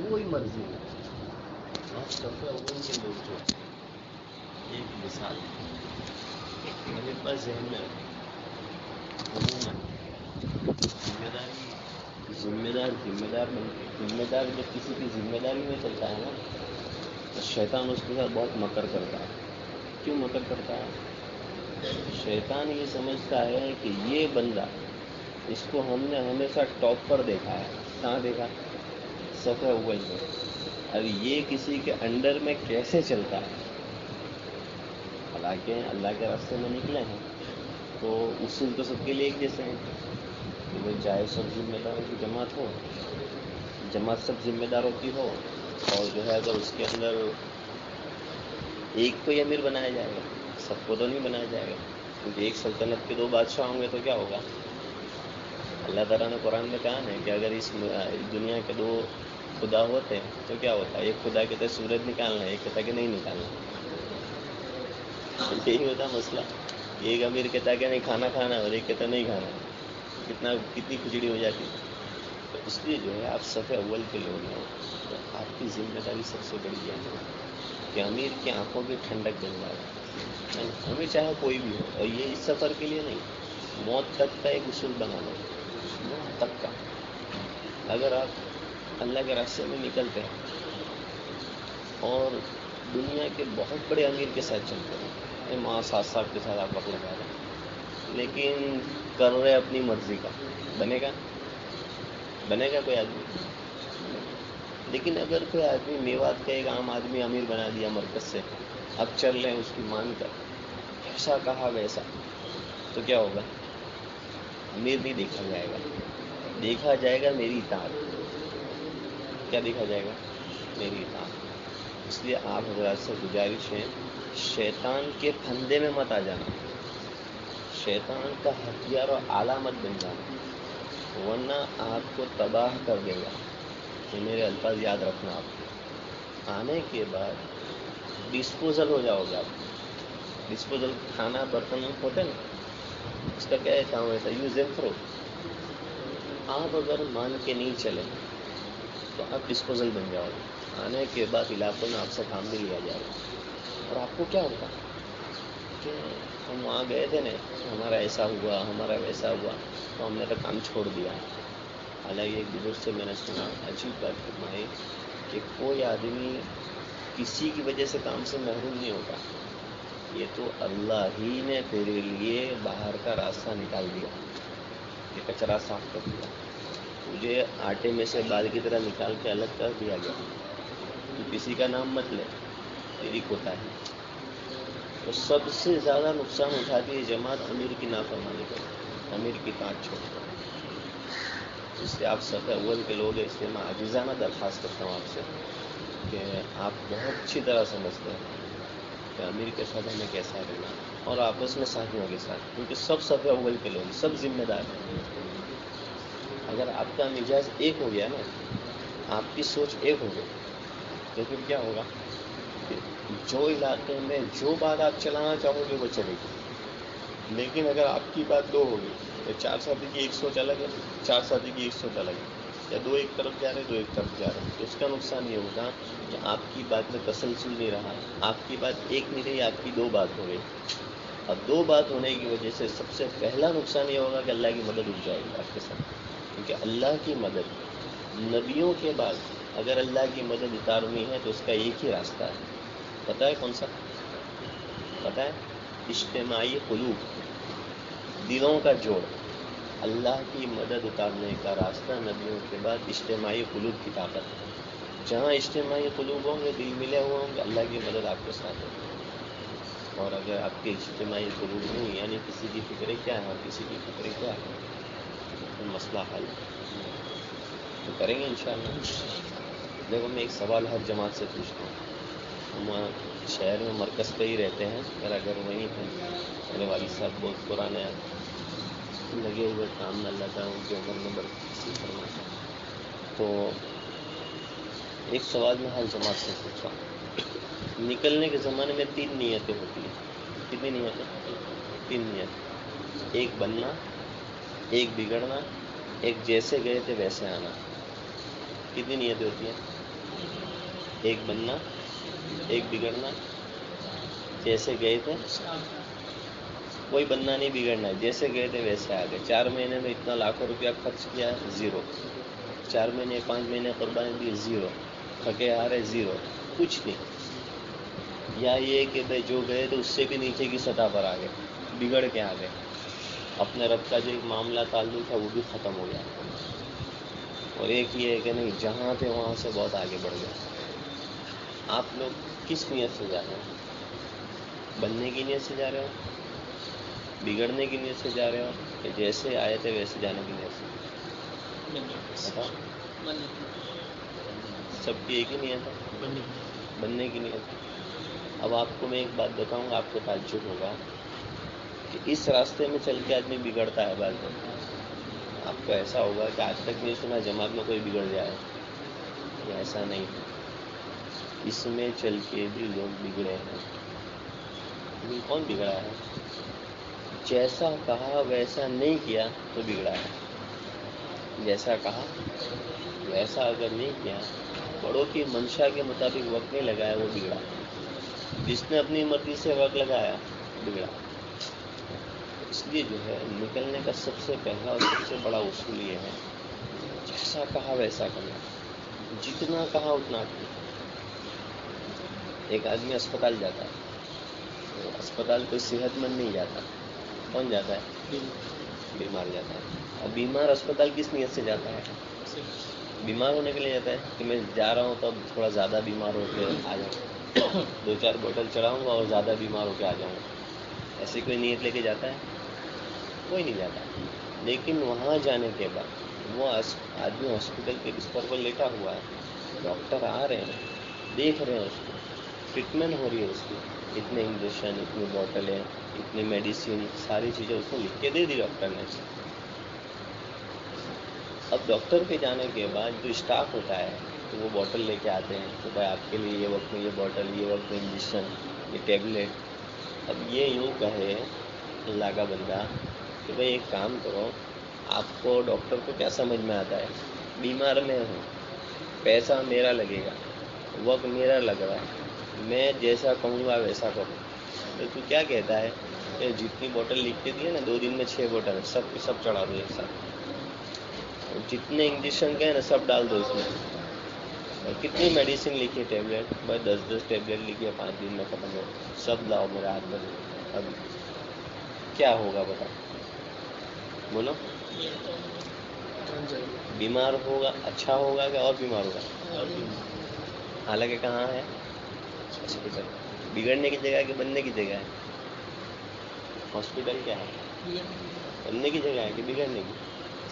کوئی مرضی نہیں. آپ صفحہ اول کے لوگ جو ایک مثال میرے پاس ذہن میں عموماً ذمہ دار جب کسی کی ذمہ داری میں چلتا ہے نا تو شیطان اس کے ساتھ بہت مکر کرتا ہے. کیوں مکر کرتا ہے؟ شیطان یہ سمجھتا ہے کہ یہ بندہ اس کو ہم نے ہمیشہ ٹاپ پر دیکھا ہے. کہاں دیکھا؟ صفحہ اول میں. اب یہ کسی کے انڈر میں کیسے چلتا ہے؟ حالانکہ اللہ کے راستے میں نکلے ہیں تو اصول تو سب کے لیے ایک جیسے ہیں کہ وہ چاہے سب ذمہ داروں کی جماعت سب ذمہ دار ہوتی ہو، اور جو ہے اگر اس کے اندر ایک کو ہی امیر بنایا جائے گا، سب کو تو نہیں بنایا جائے گا. کیونکہ ایک سلطنت کے دو بادشاہ ہوں گے تو کیا ہوگا؟ اللہ تعالیٰ نے قرآن میں کہا ہے کہ اگر اس دنیا کے دو خدا ہوتے تو کیا ہوتا؟ ایک خدا کہتا ہے سورج نکالنا، ایک کہتا کہ نہیں نکالنا. یہی ہوتا مسئلہ. ایک امیر کہتا کہ نہیں کھانا کھانا اور ایک کہتا نہیں کھانا. کتنی کھچڑی ہو جاتی. تو اس لیے جو ہے آپ صفحہ اول کے لوگ ہیں تو آپ کی ذمہ داری سب سے بڑی ہے کہ امیر کی آنکھوں کی ٹھنڈک بن جائے. امیر چاہے کوئی بھی ہو، اور یہ اس سفر کے لیے نہیں، موت تک کا ایک اصول بنا لو. موت تک کا اگر آپ اللہ کے راستے میں نکلتے ہیں اور دنیا کے بہت بڑے امیر کے ساتھ چلتے ہیں، ماں ساتھ کے ساتھ آپ وقت لگا رہے ہیں، لیکن کر رہے اپنی مرضی کا، بنے گا کوئی آدمی؟ لیکن اگر کوئی آدمی میوات کا ایک عام آدمی امیر بنا دیا مرکز سے، اب چل رہے ہیں اس کی مان کر، ایسا کہا ویسا، تو کیا ہوگا؟ امیر نہیں دیکھا جائے گا، دیکھا جائے گا میری اطاعت. کیا دیکھا جائے گا؟ میری اطاعت. اس لیے آپ حضرات سے گزارش ہے، شیطان کے پھندے میں مت آ جانا، شیطان کا ہتھیار اور آلہ مت بن جانا، ورنہ آپ کو تباہ کر دے گا. یہ میرے الفاظ یاد رکھنا. آپ آنے کے بعد ڈسپوزل ہو جاؤ گے. آپ ڈسپوزل کھانا برتن ہوتے نا، اس کا کیا کام ہے؟ Use and through. آپ اگر مان کے نہیں چلے تو آپ ڈسپوزل بن جاؤ گے. آنے کے بعد علاقوں میں آپ سے کام بھی لیا جائے گا، اور آپ کو کیا ہوگا کہ ہم وہاں گئے تھے نا، ہمارا ایسا ہوا، ہمارا ویسا ہوا، تو ہم نے تو کام چھوڑ دیا. حالانکہ ایک بزرگ سے میں نے سنا، عجیب بات فرمائی کہ کوئی آدمی کسی کی وجہ سے کام سے محروم نہیں ہوتا. یہ تو اللہ ہی نے تیرے لیے باہر کا راستہ نکال دیا، یہ کچرا صاف کر دیا، تجھے آٹے میں سے بال کی طرح نکال کے الگ کر دیا گیا. تو کسی کا نام مت لے، تیری کوتاہی. تو سب سے زیادہ نقصان اٹھاتی ہے جماعت امیر کی نافرمانی کرے، امیر کی اطاعت چھوڑ کر. اس لیے آپ صفحہ اول کے لوگ ہیں، اس لیے میں عاجزانہ درخواست کرتا ہوں آپ سے کہ آپ بہت اچھی طرح سمجھتے ہیں کہ امیر کے ساتھ ہمیں کیسا رہنا، اور آپس میں ساتھیوں کے ساتھ، کیونکہ سب صفحہ اول کے لوگ، سب ذمہ دار ہیں. اگر آپ کا مزاج ایک ہو گیا نا، آپ کی سوچ ایک ہو گئی، تو پھر کیا ہوگا کہ جو علاقے میں جو بات آپ چلانا چاہو گے وہ چلے گی. لیکن اگر آپ کی بات دو ہوگی تو چار ساتھی کی ایک سوچ الگ ہے، چار ساتھی کی ایک سوچ الگ ہے، یا دو ایک طرف جا رہے دو ایک طرف جا رہے ہیں، تو اس کا نقصان یہ ہوگا کہ آپ کی بات میں تسلسل نہیں رہا، آپ کی بات ایک نہیں رہی، آپ کی دو بات ہو گئی. اور دو بات ہونے کی وجہ سے سب سے پہلا نقصان یہ ہوگا کہ اللہ کی مدد اٹھ جائے گی آپ کے ساتھ. کیونکہ اللہ کی مدد نبیوں کے بعد اگر اللہ کی مدد اتارنی ہے تو اس کا ایک ہی راستہ ہے. پتہ ہے کون سا؟ پتہ ہے؟ اجتماعی قلوب، دلوں کا جوڑ. اللہ کی مدد اتارنے کا راستہ نبیوں کے بعد اجتماعی قلوب کی طاقت ہے. جہاں اجتماعی قلوب ہوں گے، دل ملے ہوئے ہوں گے، اللہ کی مدد آپ کے ساتھ ہوگی. اور اگر آپ کے اجتماعی قلوب نہیں، یعنی کسی کی فکریں کیا ہے اور کسی کی فکریں کیا ہے، تو مسئلہ حل تو کریں گے انشاءاللہ. دیکھو میں ایک سوال ہر جماعت سے پوچھتا ہوں. ہم شہر میں مرکز پہ ہی رہتے ہیں، میرا گھر وہیں ہے، میرے والد صاحب بہت پرانے لگے ہوئے کام میں، اللہ تعالیٰ ان کی عمر میں برکت نصیب فرمائے. تو ایک سوال میں ہر جماعت سے پوچھا ہوں. نکلنے کے زمانے میں 3 نیتیں ہوتی ہیں. کتنی نیتیں؟ 3 نیت. ایک بننا، ایک بگڑنا، ایک جیسے گئے تھے ویسے آنا. کتنی نیتیں ہوتی ہیں؟ ایک بننا ایک بگڑنا. جیسے گئے تھے کوئی بننا نہیں بگڑنا ہے, جیسے گئے تھے ویسے آ گئے. 4 مہینے میں اتنا لاکھوں روپیہ خرچ کیا, زیرو. 4 مہینے 5 مہینے قربانی دی, زیرو. تھکے ہارے, زیرو, کچھ نہیں. یا یہ کہ بھائی جو گئے تھے اس سے بھی نیچے کی سطح پر آ گئے, بگڑ کے آ گئے. اپنے رب کا جو ایک معاملہ تعلق تھا وہ بھی ختم ہو گیا. اور ایک یہ ہے کہ نہیں, جہاں تھے وہاں سے بہت آگے بڑھ گئے. آپ لوگ کس نیت سے جا رہے ہیں؟ بننے کی نیت سے جا رہے ہو, بگڑنے کی نیت سے جا رہے ہو, کہ جیسے آئے تھے ویسے جانے کی نیت سے؟ بتاؤ. سب کی ایک ہی نیت ہے, بننے کی نیت. اب آپ کو میں ایک بات بتاؤں گا, آپ کو تعجب ہوگا کہ اس راستے میں چل کے آدمی بگڑتا ہے. بعد میں آپ کو ایسا ہوگا کہ آج تک نہیں سنا جماعت میں کوئی بگڑ جائے. یہ ایسا نہیں ہے. اس میں چل کے بھی لوگ بگڑے ہیں. کون بگڑا ہے؟ جیسا کہا ویسا نہیں کیا تو بگڑا ہے. جیسا کہا ویسا اگر نہیں کیا, بڑوں کی منشا کے مطابق وقت نہیں لگایا, وہ بگڑا. جس نے اپنی مرضی سے وقت لگایا بگڑا. اس لیے جو ہے نکلنے کا سب سے پہلا اور سب سے بڑا اصول یہ ہے, جیسا کہا ویسا کرنا, جتنا کہا اتنا کرنا. ایک آدمی اسپتال جاتا ہے, تو اسپتال کوئی صحت مند نہیں جاتا. کون جاتا ہے؟ بیمار جاتا ہے. اب بیمار اسپتال کس نیت سے جاتا ہے؟ بیمار ہونے کے لیے جاتا ہے کہ میں جا رہا ہوں تو اب تھوڑا زیادہ بیمار ہو کے آ جاؤں, 2-4 بوٹل چڑھاؤں گا اور زیادہ بیمار ہو کے آ جاؤں گا. ایسی کوئی نیت لے کے جاتا ہے؟ کوئی نہیں جاتا. لیکن وہاں جانے کے بعد وہ آدمی ہاسپٹل کے بستر پر لیٹا ہوا ہے, ڈاکٹر آ رہے ہیں, دیکھ رہے ہیں اس کو, ٹریٹمنٹ ہو رہی ہے اس کی, اتنے انجیکشن, اتنی بوٹلیں, اتنی میڈیسن, ساری چیزیں اس کو لکھ کے دے دی ڈاکٹر نے. اب ڈاکٹر کے جانے کے بعد جو اسٹاف ہوتا ہے تو وہ بوٹل لے کے آتے ہیں کہ بھائی آپ کے لیے یہ وقت میں یہ بوٹل, یہ وقت میں انجیکشن, یہ ٹیبلٹ. اب یہ یوں کہے اللہ کا بندہ کہ بھائی ایک کام کرو, آپ کو ڈاکٹر کو کیا سمجھ میں آتا ہے, بیمار میں ہوں, پیسہ میرا لگے گا, وقت میرا لگ رہا ہے, میں جیسا کہوں گا ویسا کروں. تو کیا کہتا ہے کہ جتنی بوٹل لکھ کے دی ہے نا, 2 دن میں 6 بوٹل سب کی سب چڑھا دو ایک ساتھ. جتنے انجیکشن کے ہیں نا سب ڈال دو اس میں. اور کتنی میڈیسن لکھی ہے, ٹیبلٹ, بس 10 ٹیبلٹ لکھی ہے, 5 دن میں ختم ہو, سب لاؤ میرے ہاتھ میں. اب کیا ہوگا بتاؤ, بولو. بیمار ہوگا, اچھا ہوگا کہ اور بیمار ہوگا؟ حالانکہ کہاں ہے؟ ہاسپٹل. بگڑنے کی جگہ ہے کہ بننے کی جگہ ہے؟ ہاسپٹل کیا ہے؟ بننے کی جگہ ہے کہ بگڑنے کی؟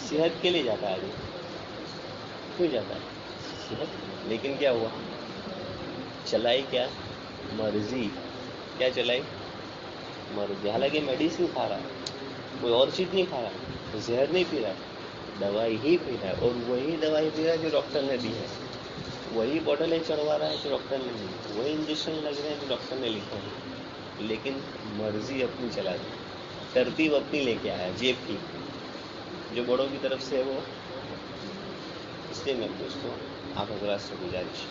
صحت کے لیے جاتا ہے آدمی. کیوں جاتا ہے؟ صحت. لیکن کیا ہوا, چلائی کیا؟ مرضی. کیا چلائی؟ مرضی. حالانکہ میڈیسن کھا رہا ہے, کوئی اور چیز نہیں کھا رہا, زہر نہیں پی رہا, دوائی ہی پی رہا ہے. اور وہی دوائی پی رہا ہے جو ڈاکٹر نے دی ہے, وہی بوٹلیں چڑھوا رہا ہے جو ڈاکٹر نے دی, وہی انجیکشن لگ رہے ہیں جو ڈاکٹر نے لکھے ہیں. لیکن مرضی اپنی چلا دی, ترتیب اپنی لے کے آیا, جیب کی, جو بڑوں کی طرف سے ہے وہ. اس لیے میرے دوستوں, آپ حضرات سے گزارش,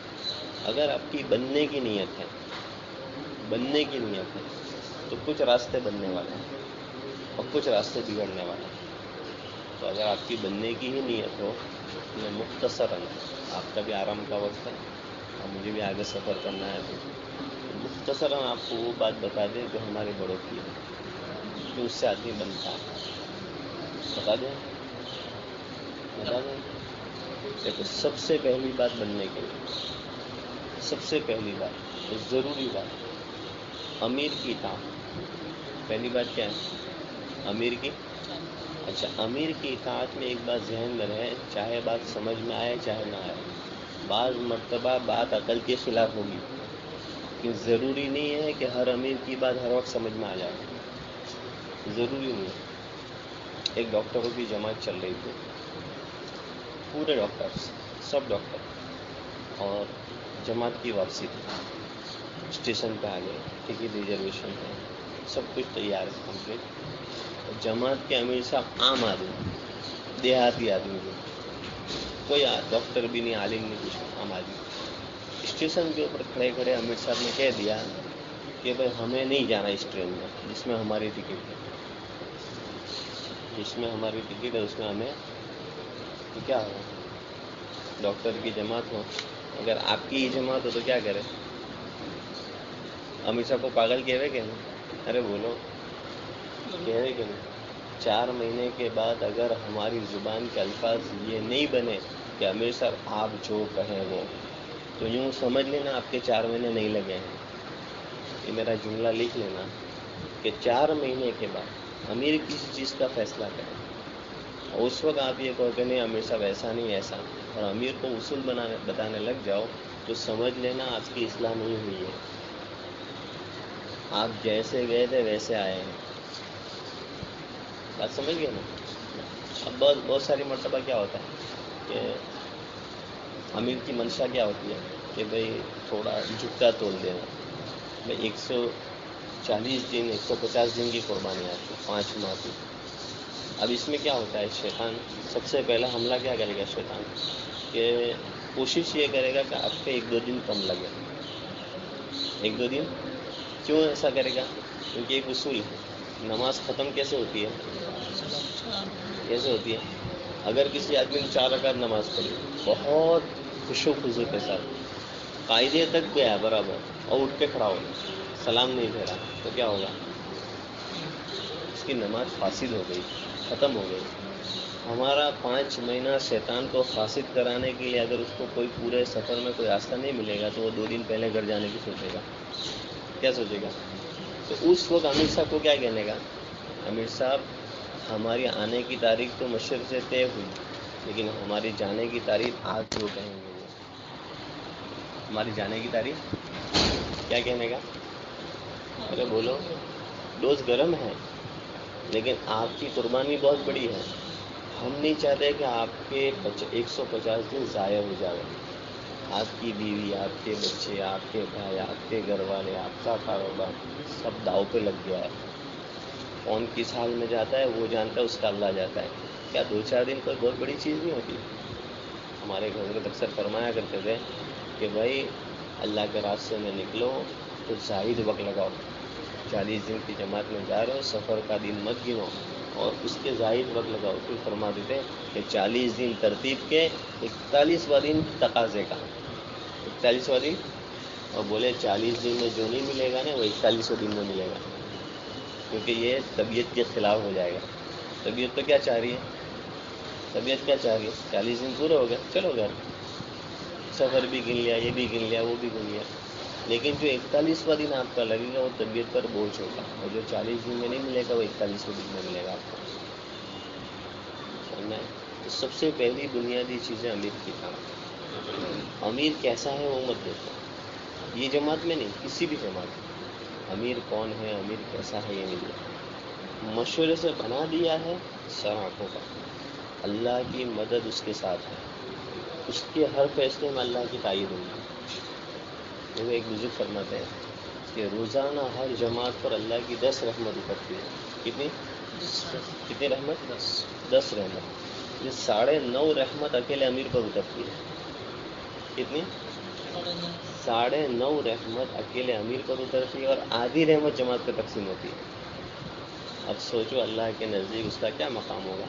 اگر آپ کی بننے کی نیت ہے, بننے کی نیت ہے, تو کچھ راستے بننے والے ہیں اور کچھ راستے بگڑنے والے ہیں. تو اگر آپ کی بننے کی ہی نیت ہو, میں مختصراً, آپ کا بھی آرام کا وقت ہے اور مجھے بھی آگے سفر کرنا ہے, تو مختصراً آپ کو وہ بات بتا دیں جو ہمارے بڑوں کی ہے, کہ اس سے آدمی بنتا ہے. بتا دیں, بتا دیں. دیکھو, سب سے پہلی بات بننے کے لیے, سب سے پہلی بات, ضروری بات, امیر کی اطاعت. پہلی بات کیا ہے؟ امیر کی. اچھا, امیر کی اطاعت میں ایک بات ذہن میں رہے, چاہے بات سمجھ میں آئے چاہے نہ آئے, بعض مرتبہ بات عقل کے خلاف ہوگی, کہ ضروری نہیں ہے کہ ہر امیر کی بات ہر وقت سمجھ میں آ جائے, ضروری نہیں ہے. ایک ڈاکٹروں کی جماعت چل رہی تھی, پورے ڈاکٹرس, سب ڈاکٹر, اور جماعت کی واپسی تھی. اسٹیشن پہ آ گئے, ٹکٹ ریزرویشن ہے, سب کچھ تیار ہے, کمپلیٹ. جماعت کے امیر صاحب عام آدمی, دیہاتی آدمی, کوئی ڈاکٹر بھی نہیں, عالم نہیں, کچھ عام آدمی. اسٹیشن کے اوپر کھڑے کھڑے امیر صاحب نے کہہ دیا کہ بھائی ہمیں نہیں جانا اس ٹرین میں جس میں ہماری ٹکٹ ہے، جس میں ہماری ٹکٹ ہے اس میں ہمیں، تو کیا ہو، ڈاکٹر کی جماعت ہو، اگر آپ کی ہی جماعت ہو تو کیا کرے؟ امیر صاحب کو پاگل کہہ رہے کہ نہیں؟ ارے بولو، کہہ رہے کہ نہیں؟ 4 مہینے کے بعد اگر ہماری زبان کے الفاظ یہ نہیں بنے کہ امیر صاحب آپ جو کہیں وہ، تو یوں سمجھ لینا آپ کے 4 مہینے نہیں لگے ہیں۔ یہ میرا جملہ لکھ لینا کہ 4 مہینے کے بعد امیر کسی چیز کا فیصلہ کرے، اور اس وقت آپ یہ کہو کہ نہیں امیر صاحب ایسا نہیں ایسا، اور امیر کو اصول بتانے لگ جاؤ، تو سمجھ لینا آپ کی اصلاح نہیں ہوئی ہے، آپ جیسے گئے تھے ویسے آئے ہیں۔ بات سمجھ گئے نا؟ اب بہت ساری مرتبہ کیا ہوتا ہے کہ امیر کی منشا کیا ہوتی ہے کہ بھئی تھوڑا جھٹکا تول دینا، بھئی 140 دن 150 دن کی قربانی آتی ہے، 5 ماہ کی۔ اب اس میں کیا ہوتا ہے، شیطان سب سے پہلا حملہ کیا کرے گا شیطان، کہ کوشش یہ کرے گا کہ آپ پہ 1-2 دن کم لگے، 1-2 دن۔ کیوں ایسا کرے گا؟ کیونکہ ایک اصول ہے، نماز ختم کیسے ہوتی ہے؟ کیسے ہوتی ہے؟ اگر کسی آدمی نے 4 رکعت نماز پڑھی بہت خشوع و خضوع کے ساتھ، قاعدے تک گیا برابر، اور اٹھ کے کھڑا ہو گیا، سلام نہیں پھیرا، تو کیا ہوگا؟ اس کی نماز فاسد ہو گئی، ختم ہو گئی۔ ہمارا 5 مہینہ شیطان کو فاسد کرانے کے لیے اگر اس کو کوئی پورے سفر میں کوئی راستہ نہیں ملے گا تو وہ 2 دن پہلے گھر جانے کی سوچے گا۔ کیا سوچے گا؟ تو اس وقت امیر صاحب کو کیا کہنے گا؟ امیر صاحب ہماری آنے کی تاریخ تو مشرق سے طے ہوئی، لیکن ہماری جانے کی تاریخ آج جو کہیں گے وہ، ہماری جانے کی تاریخ کیا کہنے گا؟ ارے بولو، ڈوز گرم ہے لیکن آپ کی قربانی بہت بڑی ہے، ہم نہیں چاہتے کہ آپ کے 150 دن ضائع ہو جائے، آپ کی بیوی، آپ کے بچے، آپ کے بھائی، آپ کے گھر والے، آپ کا کاروبار سب داؤ پہ لگ گیا ہے۔ کون کس حال میں جاتا ہے وہ جانتا ہے، اس کا اللہ جاتا ہے۔ کیا 2-4 دن کوئی بہت بڑی چیز نہیں ہوتی؟ ہمارے حضرت اکثر فرمایا کرتے تھے کہ بھائی اللہ کے راستے میں نکلو تو زائد وقت لگاؤ، 40 دن کی جماعت میں جا رہے ہو، سفر کا دن مت گنو اور اس کے زائد وقت لگاؤ۔ پھر فرما دیتے کہ 40 دن ترتیب کے، 41واں دن تقاضے کا، 41واں دن، اور بولے 40 دن میں جو نہیں ملے گا نا وہ 41ویں دن میں ملے گا، کیونکہ یہ طبیعت کے خلاف ہو جائے گا۔ طبیعت تو کیا چاہ رہی ہے؟ طبیعت کیا چاہ رہی ہے؟ 40 دن پورے ہو گئے، چلو گھر، سفر بھی گن لیا، یہ بھی گن لیا، وہ بھی گن لیا، لیکن جو 41واں دن آپ کا لگے گا وہ طبیعت پر بوجھ ہوگا، اور جو 40 دن میں نہیں ملے گا وہ 41ویں دن میں ملے گا آپ کو۔ سمجھنا ہے؟ تو سب سے پہلی بنیادی چیزیں امیر کی کام، امیر کیسا ہے وہ مت دیکھو، یہ جماعت میں نہیں، کسی بھی جماعت میں امیر کون ہے، امیر کیسا ہے یہ نہیں دیکھو، مشورے سے بنا دیا ہے سر آنکھوں کا، اللہ کی مدد اس کے ساتھ ہے، اس کے ہر فیصلے میں اللہ کی تائید ہوگی۔ وہ ایک بزرگ فرماتے ہیں کہ روزانہ ہر جماعت پر اللہ کی 10 رحمت اترتی ہے۔ کتنی رحمت؟ 10 رحمت۔ یہ 9.5 رحمت اکیلے امیر پر اترتی ہے۔ کتنی؟ 9.5 رحمت اکیلے امیر پر اترتی ہے، اور آدھی رحمت جماعت پہ تقسیم ہوتی ہے۔ اب سوچو اللہ کے نزدیک اس کا کیا مقام ہوگا؟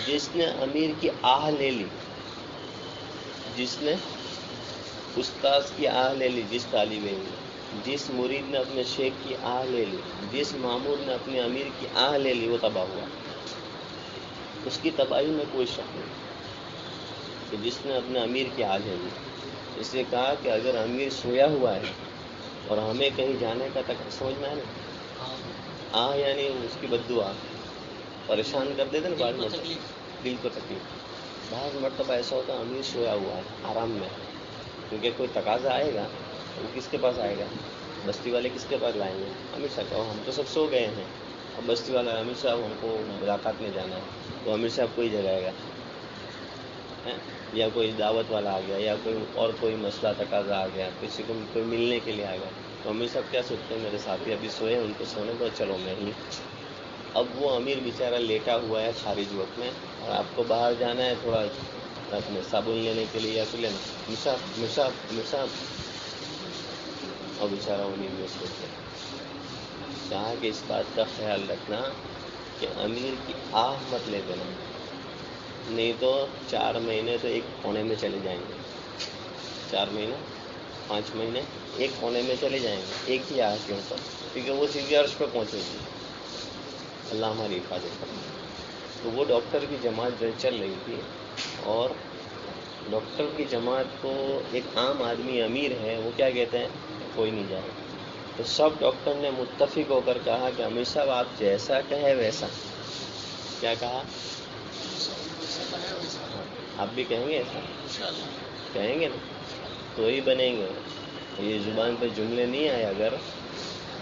جس نے امیر کی آہ لے لی، جس نے استاذ کی آہ لے لی، جس طالب علم نے، جس مرید نے اپنے شیخ کی آہ لے لی، جس مامور نے اپنے امیر کی آہ لے لی، وہ تباہ ہوا۔ اس کی تباہی میں کوئی شک نہیں کہ جس نے اپنے امیر کی آہ لے لی۔ اس نے کہا کہ اگر امیر سویا ہوا ہے اور ہمیں کہیں جانے کا تک سمجھنا ہے نا، آہ یعنی اس کی بددعا، پریشان کر دیتے نا بعض مرتبہ، دل کو تکلیف۔ بعض مرتبہ ایسا ہوتا ہے امیر سویا ہوا ہے آرام میں، کیونکہ کوئی تقاضا آئے گا وہ کس کے پاس آئے گا؟ بستی والے کس کے پاس لائیں گے؟ امیر صاحب کہو ہم تو سب سو گئے ہیں، اب بستی والا امیر صاحب ہم کو ملاقات میں جانا ہے، تو امیر صاحب کوئی جگائے گا، یا کوئی دعوت والا آ گیا، یا کوئی مسئلہ تقاضا آ گیا، کسی کو کوئی ملنے کے لیے آ گیا، تو امیر صاحب کیا سوچتے ہیں میرے ساتھی ابھی سوئے ہیں، ان کو سونے دو، چلو میں ہی۔ اب وہ امیر بیچارہ لیٹا ہوا ہے خارج وقت میں، اور آپ کو باہر جانا ہے، تھوڑا اپنے صابن لینے کے لیے یا پھر لینا مشاب اور بیچارہ انہیں میں سوچتے کہا کہ اس بات کا خیال رکھنا کہ امیر کی آہ مت لے دینا، نہیں تو 4 مہینے تو ایک کونے میں چلے جائیں گے، 4 مہینے 5 مہینے ایک کونے میں چلے جائیں گے ایک ہی آہ کے اوپر، کیونکہ وہ سیدھی عرش پہ پہنچے گی۔ اللہ ہماری حفاظت کرے۔ تو وہ ڈاکٹر کی جماعت جو چل رہی تھی، اور ڈاکٹر کی جماعت کو ایک عام آدمی امیر ہے، وہ کیا کہتے ہیں کوئی نہیں جائے۔ تو سب ڈاکٹر نے متفق ہو کر کہا کہ امیر صاحب آپ جیسا کہیں ویسا۔ کیا کہا؟ آپ بھی کہیں گے ایسا؟ کہیں گے نا تو ہی بنیں گے۔ یہ زبان پہ جملے نہیں آئے اگر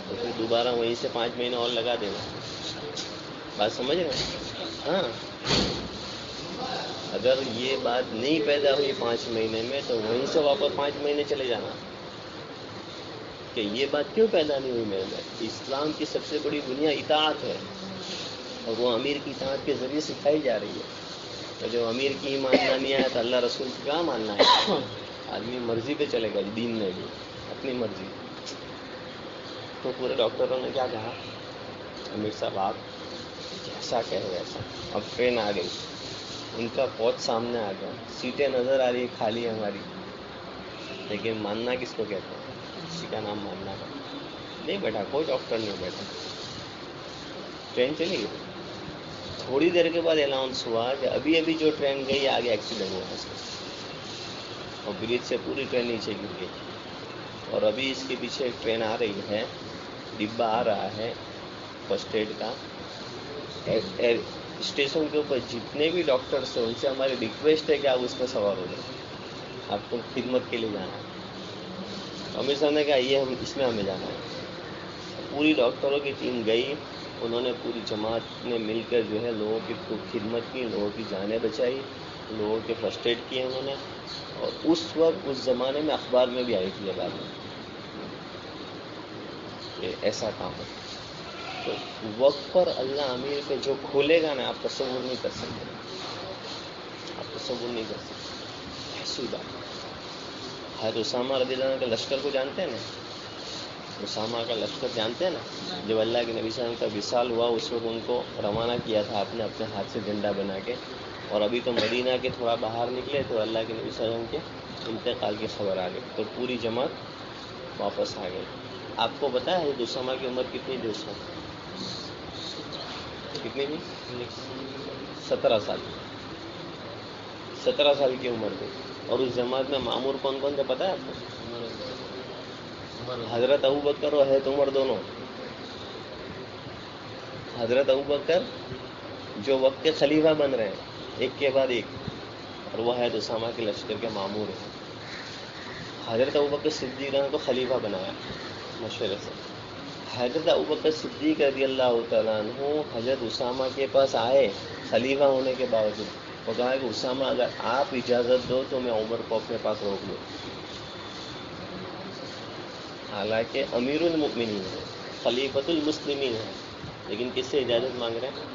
تو پھر دوبارہ وہیں سے 5 مہینے اور لگا دینا۔ بات سمجھ رہے ہیں؟ ہاں، اگر یہ بات نہیں پیدا ہوئی 5 مہینے میں تو وہیں سے واپس 5 مہینے چلے جانا کہ یہ بات کیوں پیدا نہیں ہوئی میرے میں۔ اسلام کی سب سے بڑی بنیاد اطاعت ہے، اور وہ امیر کی اطاعت کے ذریعے سکھائی جا رہی ہے۔ تو جو امیر کی ہی ماننا نہیں ہے تو اللہ رسول کی کیا ماننا ہے؟ آدمی مرضی پہ چلے گا دین میں بھی، اپنی مرضی۔ تو پورے ڈاکٹروں نے کیا کہا؟ امیر صاحب آپ جیسا کہے ویسا۔ اب ٹرین آ گئی، ان کا پہنچ سامنے آ گیا، سیٹیں نظر آ رہی خالی ہماری، لیکن ماننا کس کو کہتے ہیں؟ کسی کا نام ماننا ہے نہیں بیٹھا، کوئی ڈاکٹر نہیں بیٹھا۔ ٹرین چلی گئی، تھوڑی دیر کے بعد اناؤنس ہوا کہ ابھی ابھی جو ٹرین گئی آگے ایکسیڈنٹ ہوا اس کا، اور برج سے پوری ٹرین نیچے گر گئی، اور ابھی اس کے پیچھے ایک ٹرین آ رہی ہے، ڈبہ آ رہا ہے فرسٹ ایڈ کا۔ اسٹیشن کے اوپر جتنے بھی ڈاکٹرس ہیں ان سے ہماری ریکویسٹ ہے کہ آپ اس میں سوار ہو جائیں، آپ کو خدمت کے لیے جانا ہے۔ امیر صاحب نے کہا یہ اس میں ہمیں جانا ہے۔ پوری ڈاکٹروں کی ٹیم گئی، انہوں نے پوری جماعت نے مل کر جو ہے لوگوں کی خدمت کی، لوگوں کی جانیں بچائی، لوگوں کے فرسٹ ایڈ کیے انہوں نے۔ اور اس وقت اس زمانے میں اخبار میں بھی آئی تھی یہ بات کہ ایسا کام ہے۔ تو وقت پر اللہ امیر پہ جو کھولے گا نا، آپ تصور نہیں کر سکتے، آپ تصور نہیں کر سکتے ایسی بات۔ حضرت اسامہ رضی اللہ عنہ کے لشکر کو جانتے ہیں نا؟ اسامہ کا لشکر جانتے ہیں نا؟ جب اللہ کے نبی صلی اللہ علیہ وسلم کا وصال ہوا اس وقت ان کو روانہ کیا تھا آپ نے اپنے ہاتھ سے جھنڈا بنا کے، اور ابھی تو مدینہ کے تھوڑا باہر نکلے تو اللہ کے نبی صلی اللہ علیہ وسلم کے انتقال کی خبر آ گئی، تو پوری جماعت واپس آ گئی۔ آپ کو پتا ہے حضرت اسامہ کی عمر کتنی تھی اس وقت؟ کتنی تھی؟ 17 سال۔ 17 سال کی عمر تھی، اور اس جماعت میں مامور کون کون تھے پتا ہے آپ کو؟ حضرت ابوبکر اور حضرت عمر دونوں۔ حضرت ابوبکر جو وقت کے خلیفہ بن رہے ہیں ایک کے بعد ایک، اور وہ حضرت اسامہ کے لشکر کے مامور ہیں۔ حضرت ابوبکر صدیق کو خلیفہ بنایا مشورے سے۔ حضرت ابوبکر صدیق رضی اللہ تعالیٰ عنہ حضرت اسامہ کے پاس آئے خلیفہ ہونے کے باوجود، وہ کہا کہ اسامہ اگر آپ اجازت دو تو میں عمر کو اپنے پاس روک لوں، حالانکہ امیر المؤمنین ہے، خلیفۃ المسلمین ہے، لیکن کس سے اجازت مانگ رہے ہیں؟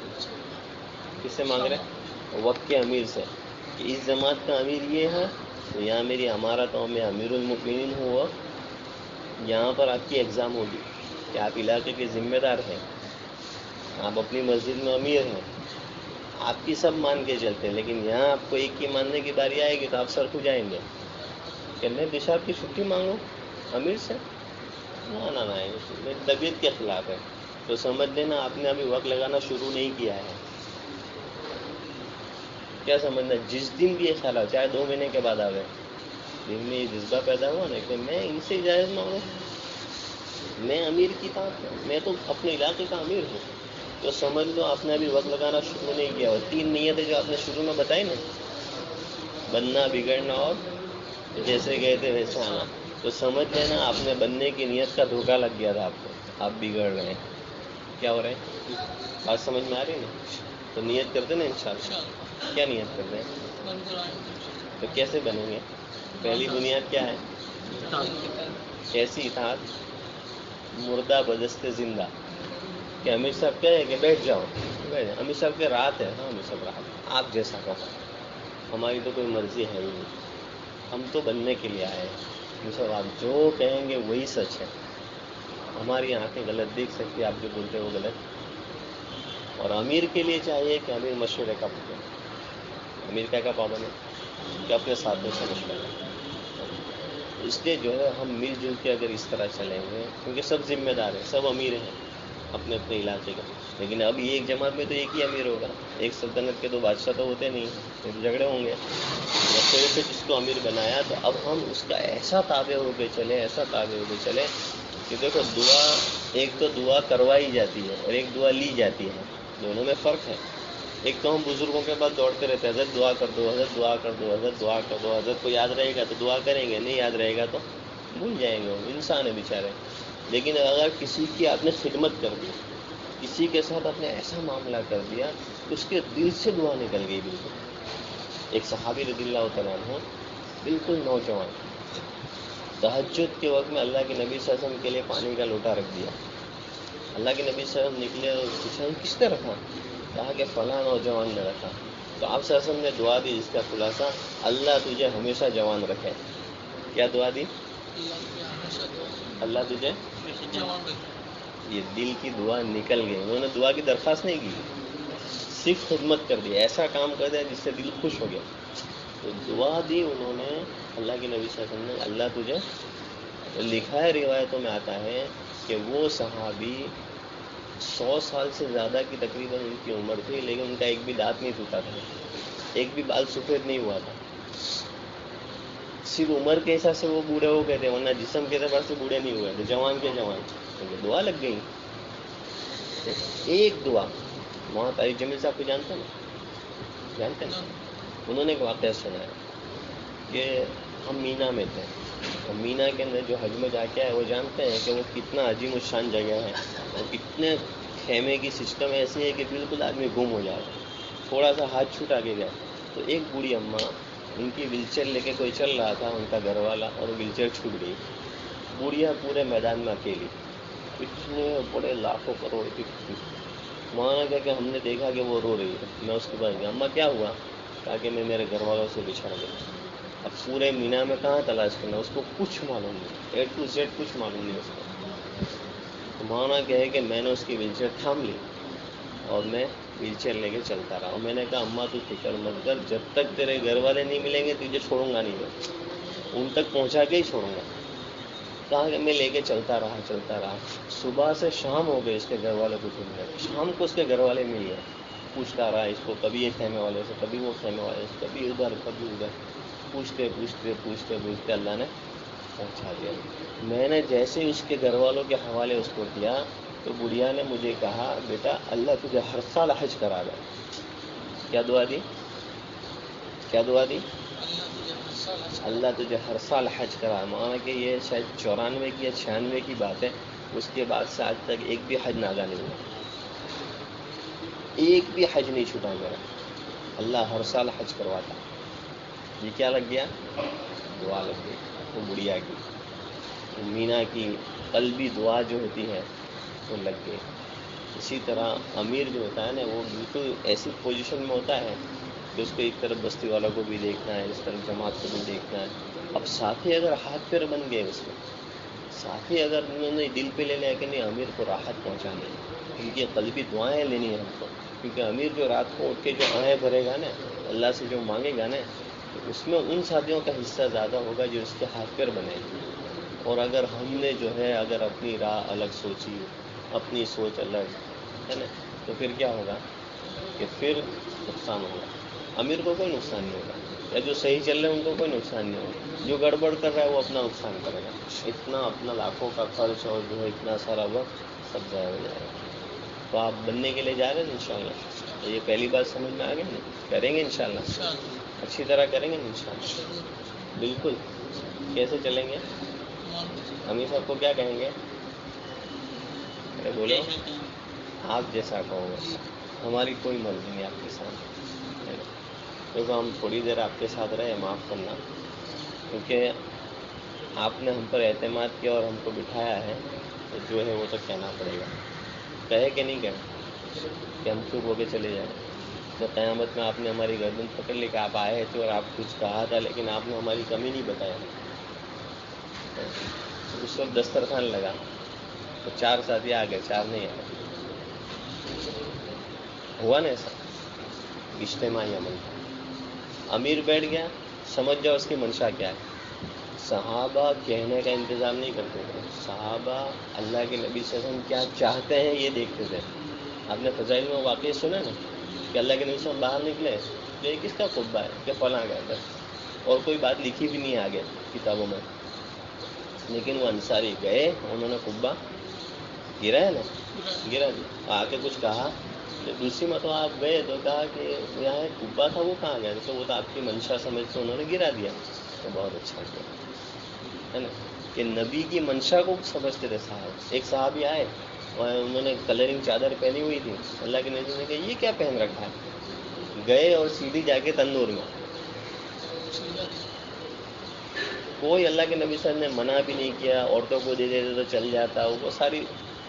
کس سے مانگ رہے ہیں؟ وقت کے امیر سے، کہ اس جماعت کا امیر یہ ہے تو یہاں میری امارت ہو، میں امیر المؤمنین ہوں، یہاں پر آپ کی ایگزام ہوگی کہ آپ علاقے کے ذمہ دار ہیں، آپ اپنی مسجد میں امیر ہیں، آپ کی سب مان کے چلتے ہیں، لیکن یہاں آپ کو ایک کی ماننے کی باری آئے گی تو آپ سر کھجائیں گے کہ میں پیشاب کی چھٹی مانگوں امیر سے؟ نہ میری طبیعت کے خلاف ہے۔ تو سمجھ لینا آپ نے ابھی وقت لگانا شروع نہیں کیا ہے۔ کیا سمجھنا؟ جس دن بھی یہ خیال ہو، چاہے 2 مہینے کے بعد آئے، دن میں یہ جذبہ پیدا ہوا نا کہ میں ان سے اجازت مانگوں، میں امیر کی طاقت ہوں، میں تو اپنے علاقے کا امیر ہوں، تو سمجھ لو آپ نے ابھی وقت لگانا شروع نہیں کیا۔ اور 3 نیتیں جو آپ نے شروع میں بتائی نا، بننا، بگڑنا اور جیسے گئے تھے ویسے آنا، تو سمجھ لینا آپ نے بننے کی نیت کا دھوکہ لگ گیا تھا آپ کو، آپ بگڑ رہے ہیں۔ کیا ہو رہے ہیں؟ بات سمجھ میں آ رہی ہے نا؟ تو نیت کرتے نا انشاءاللہ۔ کیا نیت کرتے ہیں؟ تو کیسے بنیں گے؟ پہلی بنیاد کیا ہے؟ کیسی اطاعت؟ مردہ بدست زندہ، کہ امیر صاحب کہے کہ بیٹھ جاؤ، امیر صاحب کے رات ہے، ہاں امیر صاحب رات، آپ جیسا کہو، ہماری تو کوئی مرضی ہے ہی نہیں، ہم تو بننے کے لیے آئے ہیں، سب آپ جو کہیں گے وہی سچ ہے، ہماری آنکھیں غلط دیکھ سکتی، آپ جو بولتے ہیں وہ غلط۔ اور امیر کے لیے چاہیے کہ امیر مشورے کا پابند ہے، امیر کیا پابند ہے کہ اپنے ساتھوں سے مشورہ کرے۔ اس لیے جو ہے ہم مل جل کے اگر اس طرح چلیں گے، کیونکہ سب ذمہ دار ہیں، سب امیر ہیں اپنے اپنے علاقے کا، لیکن اب ایک جماعت میں تو ایک ہی امیر ہوگا، ایک سلطنت کے دو بادشاہ تو ہوتے نہیں، تو جھگڑے ہوں گے۔ اس وجہ سے جس کو امیر بنایا، تو اب ہم اس کا ایسا تابع ہو کے چلے، ایسا تابع ہو کے چلے کہ دیکھو دعا، ایک تو دعا کروائی جاتی ہے اور ایک دعا لی جاتی ہے، دونوں میں فرق ہے۔ ایک تو ہم بزرگوں کے بعد دوڑتے رہتے ہیں، حضرت دعا کر دو، حضرت دعا کر دو، حضرت دعا کر دو، حضرت کو یاد رہے گا تو دعا کریں گے، نہیں یاد رہے گا تو بھول جائیں گے، وہ انسان ہے بیچارے۔ لیکن اگر کسی کی آپ نے خدمت کر دی، کسی کے ساتھ آپ نے ایسا معاملہ کر دیا، اس کے دل سے دعا نکل گئی بالکل۔ ایک صحابی رضی اللہ تعالیٰ عنہ، بالکل نوجوان، تہجد کے وقت میں اللہ کے نبی صلی اللہ علیہ وسلم کے لیے پانی کا لوٹا رکھ دیا۔ اللہ کے نبی صلی اللہ علیہ وسلم نکلے اور پوچھا کس نے رکھا؟ کہا کہ فلاں نوجوان نے رکھا۔ تو آپ صلی اللہ علیہ وسلم نے دعا دی جس کا خلاصہ اللہ تجھے ہمیشہ جوان رکھے۔ کیا دعا دی؟ اللہ تجھے جوان رکھے۔ یہ دل کی دعا نکل گئی، انہوں نے دعا کی درخواست نہیں کی، صرف خدمت کر دی، ایسا کام کر دیا جس سے دل خوش ہو گیا۔ تو دعا دی انہوں نے، اللہ کے نبی صلی اللہ علیہ وسلم نے، اللہ تجھے۔ لکھا ہے روایتوں میں آتا ہے کہ وہ صحابی 100 سال سے زیادہ کی تقریباً ان کی عمر تھی، لیکن ان کا ایک بھی دانت نہیں ٹوٹا تھا، ایک بھی بال سفید نہیں ہوا تھا، صرف عمر کے حساب سے وہ بوڑھے ہو گئے تھے، ورنہ جسم کے اعتبار سے بوڑھے نہیں ہوئے تھے، جوان کے جوان، دعا لگ گئی۔ ایک دعا، وہاں طارق جمیل صاحب کو جانتے ہیں نا، جانتے ہیں، انہوں نے ایک واقعہ سنایا کہ ہم مینا میں تھے، اور مینا کے اندر جو حج میں جا کے آئے وہ جانتے ہیں کہ وہ کتنا عظیم الشان جگہ ہے، اور کتنے خیمے کی سسٹم ایسی ہے کہ بالکل آدمی گم ہو جاتا ہے، تھوڑا سا ہاتھ چھوٹا کے گیا تو ایک بوڑھی اماں، ان کی ویل چیئر لے کے کوئی چل رہا تھا، ان کا گھر والا، اور ویل چیئر چھوٹ گئی، بوڑھیا پورے میدان میں اکیلی، اتنے بڑے لاکھوں کروڑ کی، وہاں کہا کہ ہم نے دیکھا کہ وہ رو رہی ہے، میں اس کے پاس گیا، اماں کیا ہوا؟ کہا کہ میں میرے گھر والوں سے بچھڑ گیا۔ اب پورے مینا میں کہاں تلاش کرنا، اس کو کچھ معلوم نہیں، A to Z کچھ معلوم نہیں اس کو۔ تو مانا کہے کہ میں نے اس کی ویل چیئر تھام لی اور میں ویل چیئر لے کے چلتا رہا، اور میں نے کہا اماں تو فکر مت کر، جب تک تیرے گھر والے نہیں ملیں گے تجھے چھوڑوں گا نہیں، میں ان تک پہنچا کے ہی چھوڑوں گا۔ کہا کہ میں لے کے چلتا رہا، صبح سے شام ہو گئے اس کے گھر والے کو ڈھونڈ گئے، شام کو اس کے گھر والے مل گئے، پوچھتا رہا اس کو، کبھی یہ خیمے والے سے، کبھی وہ خیمے والے سے، کبھی ادھر کبھی ادھر، پوچھتے اللہ نے پہنچا دیا۔ میں نے جیسے اس کے گھر والوں کے حوالے اس کو دیا تو بڑھیا نے مجھے کہا بیٹا اللہ تجھے ہر سال حج کرا گا۔ کیا دعا دی؟ کیا دعا دی؟ اللہ تجھے ہر سال حج کرا۔ مانا کہ یہ شاید 94 کی یا 96 کی بات ہے، اس کے بعد سے آج تک ایک بھی حج ناگا نہیں ہوا، ایک بھی حج نہیں چھوٹا میرا، اللہ ہر سال حج کرواتا۔ یہ کیا لگ گیا؟ دعا لگ گئی وہ بڑھیا کی، مینا کی قلبی دعا جو ہوتی ہے وہ لگ گئی۔ اسی طرح امیر جو ہوتا ہے نا، وہ بالکل ایسی پوزیشن میں ہوتا ہے کہ اس کو ایک طرف بستی والوں کو بھی دیکھنا ہے، اس طرف جماعت کو بھی دیکھنا ہے۔ اب ساتھی اگر ہاتھ پیر بن گئے، اس میں ساتھی اگر انہوں نے دل پہ لے لیا کہ نہیں امیر کو راحت پہنچانی ہے، ان کی قلبی دعائیں لینی ہیں ہم کو، کیونکہ امیر جو رات کو اٹھ کے جو آہیں بھرے گا نا، اللہ سے جو مانگے گا نا، تو اس میں ان ساتھیوں کا حصہ زیادہ ہوگا جو اس کے ہاتھ پیر بنے گے۔ اور اگر ہم نے جو ہے اگر اپنی راہ الگ سوچی، اپنی سوچ الگ ہے نا، تو پھر کیا ہوگا کہ پھر نقصان ہوگا۔ امیر کو کوئی نقصان نہیں ہوگا، یا جو صحیح چل رہے ہیں ان کو کوئی نقصان نہیں ہوگا، جو گڑبڑ کر رہا ہے وہ اپنا نقصان کرے گا، اتنا اپنا لاکھوں کا خرچ اور جو ہے اتنا سارا وقت سب ضائع ہو جائے گا۔ تو آپ بننے کے لیے جا رہے ہیں انشاءاللہ، یہ پہلی بات سمجھ میں آ گئی نا، کریں گے انشاءاللہ، اچھی طرح کریں گے انشاءاللہ، بالکل۔ کیسے چلیں گے؟ امیر صاحب کو کیا کہیں گے؟ ارے بولو، آپ جیسا کہو گے، ہماری کوئی مرضی نہیں آپ کے ساتھ۔ دیکھو ہم تھوڑی دیر آپ کے ساتھ رہے، معاف کرنا، کیونکہ آپ نے ہم پر اعتماد کیا اور ہم کو بٹھایا ہے، تو جو ہے وہ تو کہنا پڑے گا، کہے کہ نہیں کہے کہ ہم چپ ہو کے چلے جائیں؟ تو قیامت میں آپ نے ہماری گردن پکڑ لی کہ آپ آئے تھے اور آپ کچھ کہا تھا لیکن آپ نے ہماری کمی نہیں بتایا. اس وقت دسترخوان لگا تو 4 ساتھی آ گئے، 4 نہیں آئے. ہوا نا ایسا اجتماعی عمل. امیر بیٹھ گیا، سمجھ جاؤ اس کی منشا کیا ہے. صحابہ کہنے کا انتظام نہیں کرتے تھے، صحابہ اللہ کے نبی صلی اللہ علیہ وسلم کیا چاہتے ہیں یہ دیکھتے تھے. آپ نے فضائل میں واقعی سنا نا کہ اللہ کے نبی صلی اللہ علیہ وسلم باہر نکلے تو یہ کس کا خطبہ ہے کہ فلاں گیا تھا، اور کوئی بات لکھی بھی نہیں آگے کتابوں میں، لیکن وہ انصاری گئے، انہوں نے خطبہ گرا ہے نا، گرا آ کے کچھ کہا. دوسری مرتبہ آپ گئے تو کہا کہ یہاں ایک خطبہ تھا وہ کہاں گیا، تو وہ تو آپ کی منشا سمجھ کے انہوں نے گرا دیا. تو بہت اچھا کیا ہے نا کہ نبی کی منشا کو سمجھتے تھے صاحب. ایک صحابی آئے اور انہوں نے کلرنگ چادر پہنی ہوئی تھی، اللہ کے نبی نے کہا یہ کیا پہن رکھا ہے، گئے اور سیدھی جا کے تندور میں. کوئی اللہ کے نبی صلی اللہ علیہ وسلم نے منع بھی نہیں کیا، عورتوں کو دے دیتے تو چل جاتا، وہ ساری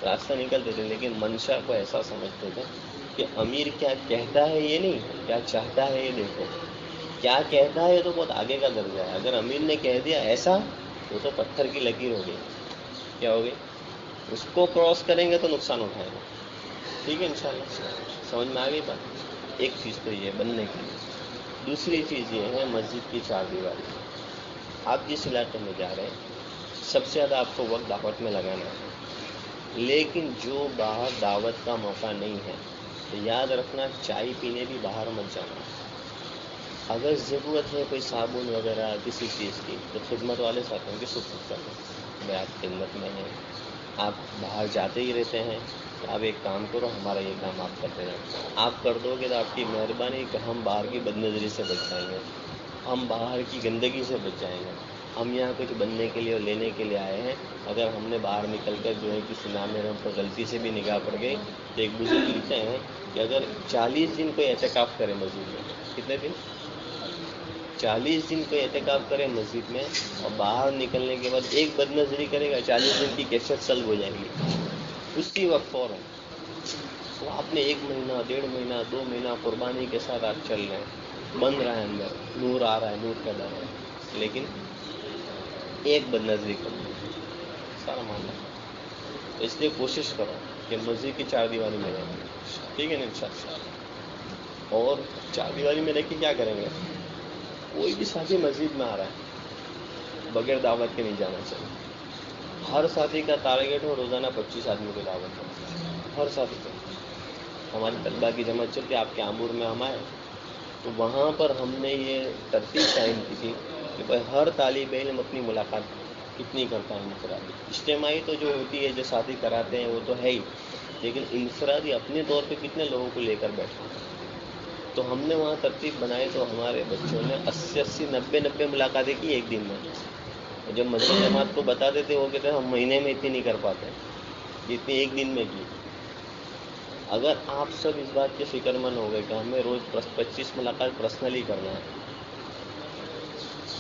راستہ نکلتے تھے، لیکن منشا کو ایسا سمجھتے تھے کہ امیر کیا کہتا ہے یہ نہیں، کیا چاہتا ہے یہ دیکھو. کیا کہتا ہے یہ تو بہت آگے کا درجہ ہے. اگر امیر نے کہہ دیا ایسا وہ تو پتھر کی لکیر ہو گئی. کیا ہوگی؟ اس کو کراس کریں گے تو نقصان اٹھائیں گے. ٹھیک ہے انشاءاللہ سمجھ میں آ گئی بات. ایک چیز تو یہ بننے کی. دوسری چیز یہ ہے مسجد کی 4 دیواری. آپ جس علاقے میں جا رہے ہیں سب سے زیادہ آپ کو وقت دعوت میں لگانا ہے، لیکن جو باہر دعوت کا موقع نہیں ہے تو یاد رکھنا چائے پینے بھی باہر مت جانا. اگر ضرورت ہے کوئی صابن وغیرہ کسی چیز کی تو خدمت والے ساتھیوں کی سپرد کر دیں. بھائی آپ خدمت میں ہیں، آپ باہر جاتے ہی رہتے ہیں، تو آپ ایک کام کرو ہمارا یہ کام آپ کرتے رہیں. آپ کر دو گے تو آپ کی مہربانی کہ ہم باہر کی بد نظری سے بچ جائیں گے، ہم باہر کی گندگی سے بچ جائیں گے. ہم یہاں کچھ بننے کے لیے اور لینے کے لیے آئے ہیں. اگر ہم نے باہر نکل کر جو ہے کسی نامے ہم پر غلطی سے بھی نگاہ پڑ گئی تو ایک بزرگ لکھتے ہیں کہ اگر 40 دن کوئی اعتکاف کرے مسجد میں، کتنے دن؟ 40 دن کوئی اعتکاف کرے مسجد میں اور باہر نکلنے کے بعد ایک بد نظری کرے گا، 40 دن کی کیفیت سلب ہو جائے گی اسی وقت فوراً. تو آپ نے 1 مہینہ 1.5 مہینہ 2 مہینہ قربانی کے ساتھ آپ چل رہے ہیں، بن رہا ہے اندر، نور آ رہا ہے، نور کا ڈر ہے، لیکن ایک بد نظری کر دو سارا معاملہ. تو اس لیے کوشش کرو کہ مسجد کی 4 دیواری میں رہیں. ٹھیک ہے نا انشاءاللہ. اور 4 دیواری میں رہ کے کیا کریں گے؟ کوئی بھی ساتھی مسجد میں آ رہا ہے بغیر دعوت کے نہیں جانا چاہیے. ہر ساتھی کا ٹارگیٹ ہو روزانہ 25 آدمی کو دعوت کرنا، ہر ساتھی کو. ہماری طلبہ کی جماعت چلتی، آپ کے آمور میں ہم آئے تو وہاں پر ہم نے یہ ترتیب قائم کی تھی کہ بھائی ہر طالب علم اپنی ملاقات کتنی کرتا ہے انفرادی. اجتماعی تو جو ہوتی ہے جو ساتھی کراتے ہیں وہ تو ہے ہی، لیکن انفرادی اپنے طور پہ کتنے لوگوں کو لے کر بیٹھے. تو ہم نے وہاں ترتیب بنائی تو ہمارے بچوں نے 80 90 ملاقاتیں کی ایک دن میں. جب مسجد جماعت کو بتا دیتے وہ کہتے ہیں ہم مہینے میں اتنی نہیں کر پاتے جتنی ایک دن میں کی. اگر آپ سب اس بات کے فکر مند ہو گئے کہ ہمیں روز 25 ملاقات پرسنلی کرنا ہے،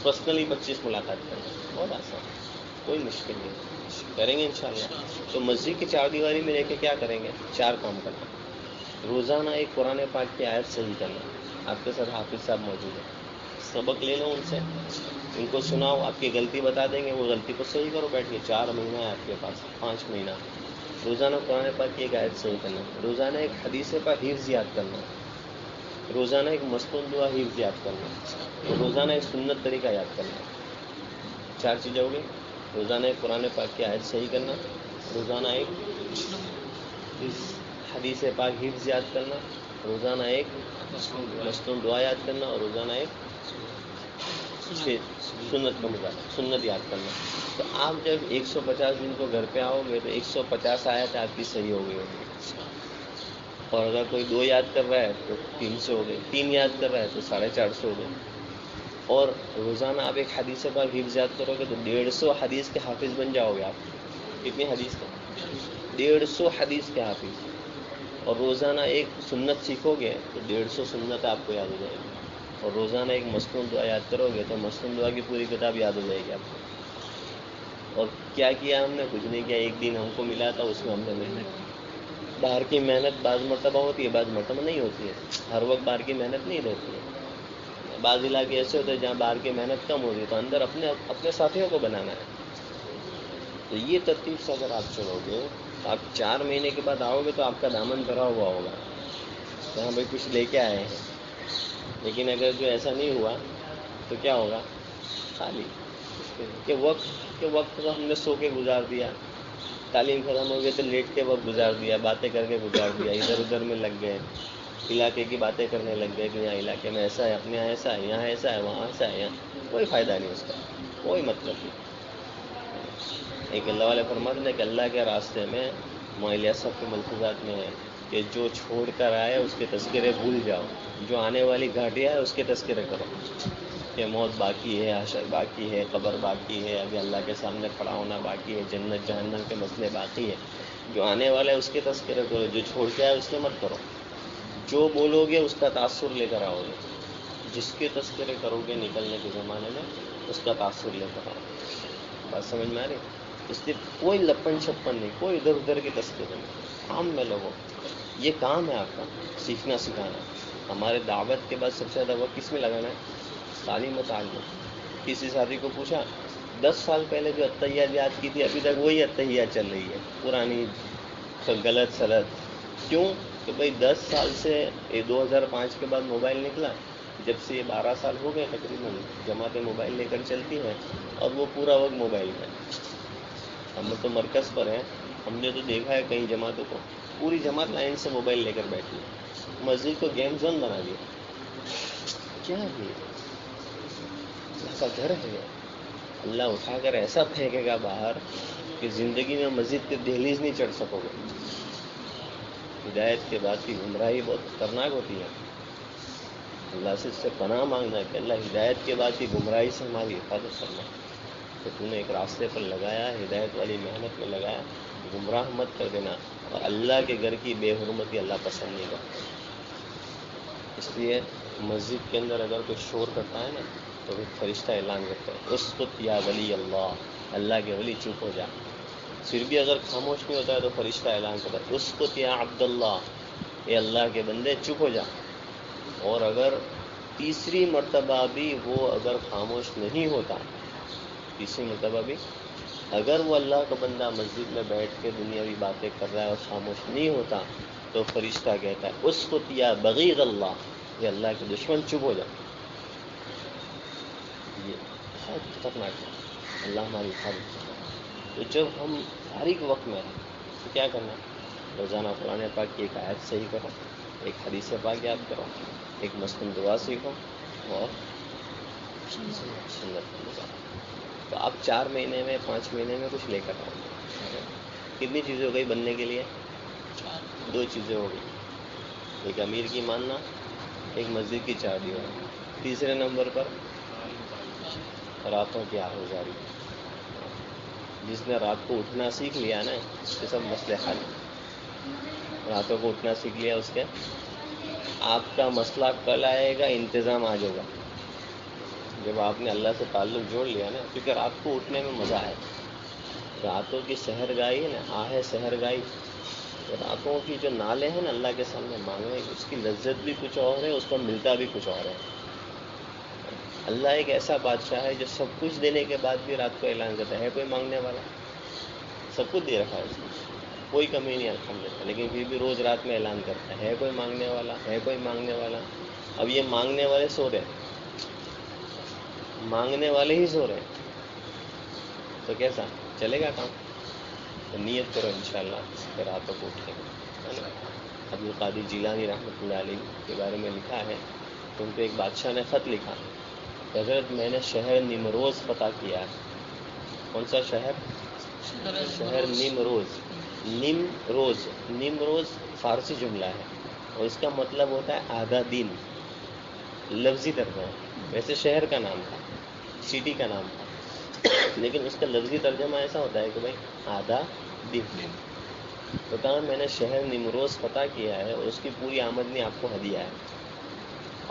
پرسنلی 25 ملاقات کرنا ہے، بہت آسان، کوئی مشکل نہیں، کریں گے انشاءاللہ. تو مسجد کی 4 دیواری میں رہ کے کیا کریں گے؟ 4 کام کرنا. روزانہ ایک قرآن پاک کی آیت صحیح کرنا. آپ کے ساتھ حافظ صاحب موجود ہیں، سبق لے لو ان سے، ان کو سناؤ، آپ کی غلطی بتا دیں گے، وہ غلطی کو صحیح کرو بیٹھ کے. 4 مہینہ ہے آپ کے پاس، 5 مہینہ. روزانہ قرآن پاک کی ایک آیت صحیح کرنا، روزانہ ایک حدیث پاک حفظ یاد کرنا، روزانہ ایک مستون دعا حفظ یاد کرنا، روزانہ ایک سنت طریقہ یاد کرنا. 4 چیزیں ہو گئی. روزانہ ایک قرآن پاک کی آیت صحیح کرنا، روزانہ ایک حدیث پاک حفظ یاد کرنا، روزانہ ایک مستون دعا یاد کرنا، اور روزانہ ایک سنت کا مطالعہ، سنت یاد کرنا. تو آپ جب 150 دن کو گھر پہ آؤ گے تو 150 آیت آپ کی صحیح ہو گئی ہوگی. اور اگر کوئی 2 یاد کر رہا ہے تو 300 ہو گئی، 3 یاد کر رہا ہے تو 450 ہو گئی. اور روزانہ آپ ایک حدیث پاک حفظ یاد کرو گے تو 150 حدیث کے حافظ بن جاؤ گے آپ. کتنی حدیث کے؟ 150 حدیث کے حافظ. اور روزانہ ایک سنت سیکھو گے تو 150 سنت آپ کو یاد ہو جائے گی. اور روزانہ ایک مستون دعا یاد کرو گے تو مستون دعا کی پوری کتاب یاد ہو جائے گی آپ کو. اور کیا کیا ہم نے؟ کچھ نہیں کیا. ایک دن ہم کو ملا تھا اس میں ہم نے محنت کی. باہر کی محنت بعض مرتبہ ہوتی ہے، بعض مرتبہ نہیں ہوتی ہے، ہر وقت باہر کی محنت نہیں رہتی ہے. بعض علاقے ایسے ہوتے ہیں جہاں باہر کی محنت کم ہوتی ہے، تو اندر اپنے ساتھیوں کو بنانا ہے. تو یہ ترتیب سے اگر آپ چلو گے تو آپ 4 مہینے کے بعد آؤ گے تو آپ کا دامن بھرا ہوا ہوگا کہ ہاں بھائی کچھ لے کے آئے ہیں. لیکن اگر جو ایسا نہیں ہوا تو کیا ہوگا؟ خالی کہ وقت کو ہم نے سو کے گزار دیا، تعلیم ختم ہو گئی تو لیٹ کے وقت گزار دیا، باتیں کر کے گزار دیا، ادھر ادھر میں لگ گئے، علاقے کی باتیں کرنے لگ گئے کہ یہاں علاقے میں ایسا ہے، اپنے یہاں ایسا ہے، یہاں ایسا ہے، وہاں ایسا ہے. یہاں کوئی فائدہ نہیں اس کا، کوئی مطلب نہیں. ایک اللہ والے فرماتے ہیں کہ اللہ کے راستے میں معلیہ سب کے ملفوظات میں ہے کہ جو چھوڑ کر آئے اس کے تذکرے بھول جاؤ، جو آنے والی گھاٹیاں ہے اس کے تذکرے کرو، کہ موت باقی ہے، حشر باقی ہے، قبر باقی ہے، ابھی اللہ کے سامنے کھڑا ہونا باقی ہے، جنت جہنم کے مسئلے باقی ہے. جو آنے والا ہے اس کے تذکرے کرو، جو چھوڑ کے آئے اس کے مت کرو. جو بولو گے اس کا تاثر لے کر آؤ گے، جس کے تذکرے کرو گے نکلنے کے زمانے میں اس کا تاثر لے کر آؤ گے. بات سمجھ میں آ رہی؟ اس لیے کوئی لپن چھپن نہیں، کوئی ادھر ادھر کے تذکرے نہیں، کام میں لوگوں. یہ کام ہے آپ کا، سیکھنا سکھانا. ہمارے دعوت کے بعد سب سے زیادہ وقت کس میں لگانا ہے؟ تعلیم و تعلم. کسی ساتھی کو پوچھا 10 سال پہلے جو اتحیات یاد کی تھی ابھی تک وہی اتحیات چل رہی ہے، پرانی غلط سلط. کیوں؟ کہ بھئی 10 سال سے 2005 کے بعد موبائل نکلا، جب سے یہ 12 سال ہو گئے تقریباً جماعتیں موبائل لے کر چلتی ہیں، اور وہ پورا وقت موبائل میں. ہم تو مرکز پر ہیں، ہم نے تو دیکھا ہے کئی جماعتوں کو پوری جماعت لائن سے موبائل لے کر بیٹھی ہے، مسجد کو گیم زون بنا دیا. کیا ہے یہ؟ اللہ کا گھر ہے. اللہ اٹھا کر ایسا پھینکے گا باہر کہ زندگی میں مسجد کے دہلیز نہیں چڑھ سکو گے. ہدایت کے بعد کی گمراہی بہت خطرناک ہوتی ہے. اللہ سے اس سے پناہ مانگنا ہے کہ اللہ ہدایت کے بعد کی گمراہی سے ہماری حفاظت کرنا، کہ تو نے ایک راستے پر لگایا، ہدایت والی محنت میں لگایا، گمراہ مت کر دینا. اور اللہ کے گھر کی بے حرمتی اللہ پسند نہیں کرتا. اس لیے مسجد کے اندر اگر کوئی شور کرتا ہے نا تو پھر فرشتہ اعلان کرتا ہے اسکت یا ولی اللہ، اللہ کے ولی چپ ہو جا. پھر بھی اگر خاموش نہیں ہوتا ہے تو فرشتہ اعلان کرتا ہے اسکت یا عبداللہ، اے اللہ کے بندے چپ ہو جا. اور اگر تیسری مرتبہ بھی وہ اگر خاموش نہیں ہوتا، تیسری مرتبہ بھی اگر وہ اللہ کا بندہ مسجد میں بیٹھ کے دنیاوی باتیں کر رہا ہے اور خاموش نہیں ہوتا تو فرشتہ کہتا ہے اسکت یا بغیض اللہ، یہ اللہ کے دشمن چپ ہو جا. یہ بہت خطرناک ہے. اللہ ہماری حفاظت کرتا ہے. تو جب ہم فارغ وقت میں ہیں تو کیا کرنا ہے؟ روزانہ قرآن پاک کی ایک آیت صحیح کرو، ایک حدیث پاک یاد کرو، ایک مسلم دعا سیکھو، اور سنت پر گزارو. تو آپ 4 مہینے میں 5 مہینے میں کچھ لے کر آؤ گے. کتنی چیزیں ہو گئی بننے کے لیے؟ 2 چیزیں ہو گئی. ایک امیر کی ماننا، ایک مسجد کی 4 دیوار. تیسرے نمبر پر راتوں کی آہوزاری. جس نے رات کو اٹھنا سیکھ لیا نا یہ سب مسئلے حل. راتوں کو اٹھنا سیکھ لیا اس کے، آپ کا مسئلہ کل آئے گا، انتظام آ جائے گا. جب آپ نے اللہ سے تعلق جوڑ لیا نا، کیونکہ رات کو اٹھنے میں مزہ ہے. راتوں کی سحر گائی ہے نا، آہ سحر گائی، راتوں کی جو نالے ہیں نا اللہ کے سامنے مانگنے کی، اس کی لذت بھی کچھ اور ہے، اس کو ملتا بھی کچھ اور ہے. اللہ ایک ایسا بادشاہ ہے جو سب کچھ دینے کے بعد بھی رات کو اعلان کرتا ہے کوئی مانگنے والا. سب کچھ دے رکھا ہے اس کو، کوئی کمی نہیں الحمدللہ، لیکن پھر بھی روز رات میں اعلان کرتا ہے کوئی مانگنے والا، ہے کوئی مانگنے والا. اب یہ مانگنے والے سو رہے، مانگنے والے ہی سو رہے، تو کیسا چلے گا کام؟ تو نیت کرو انشاءاللہ کہ راتوں کو اٹھیں. عبدالقادر جیلانی رحمۃ اللہ علیہ کے بارے میں لکھا ہے کہ ان کو ایک بادشاہ نے خط لکھا کہ حضرت میں نے شہر نیمروز فتح کیا ہے. کون سا شہر؟ شہر نیمروز. نیمروز فارسی جملہ ہے اور اس کا مطلب ہوتا ہے آدھا دن. لفظی ترجمہ، ویسے شہر کا نام تھا، سٹی کا نام تھا، لیکن اس کا لفظی ترجمہ ایسا ہوتا ہے کہ بھائی آدھا دن. تو کہا میں نے شہر نیمروز فتح کیا ہے اور اس کی پوری آمدنی آپ کو ہدیہ ہے.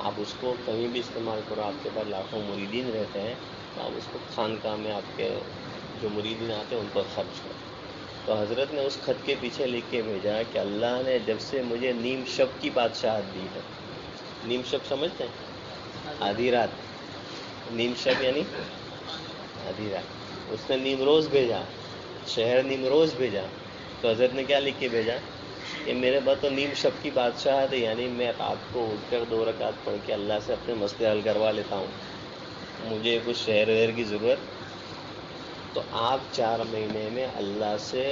آپ اس کو کہیں بھی استعمال کرو، آپ کے پاس لاکھوں مریدین رہتے ہیں تو آپ اس کو خانقاہ میں آپ کے جو مریدین آتے ہیں ان پر خرچ کرو. تو حضرت نے اس خط کے پیچھے لکھ کے بھیجا کہ اللہ نے جب سے مجھے نیم شب کی بادشاہت دی ہے. نیم شب سمجھتے ہیں؟ آدھی رات. نیم شب یعنی آدھی رات. اس نے نیم روز بھیجا، شہر نیم روز بھیجا. تو حضرت نے کیا لکھ کے بھیجا کہ میرے بعد تو نیم شب کی بادشاہت ہے، یعنی میں رات کو اٹھ کر 2 رکعت پڑھ کے اللہ سے اپنے مسئلے حل کروا لیتا ہوں، مجھے کچھ شہر وہر کی ضرورت. تو آپ 4 مہینے میں اللہ سے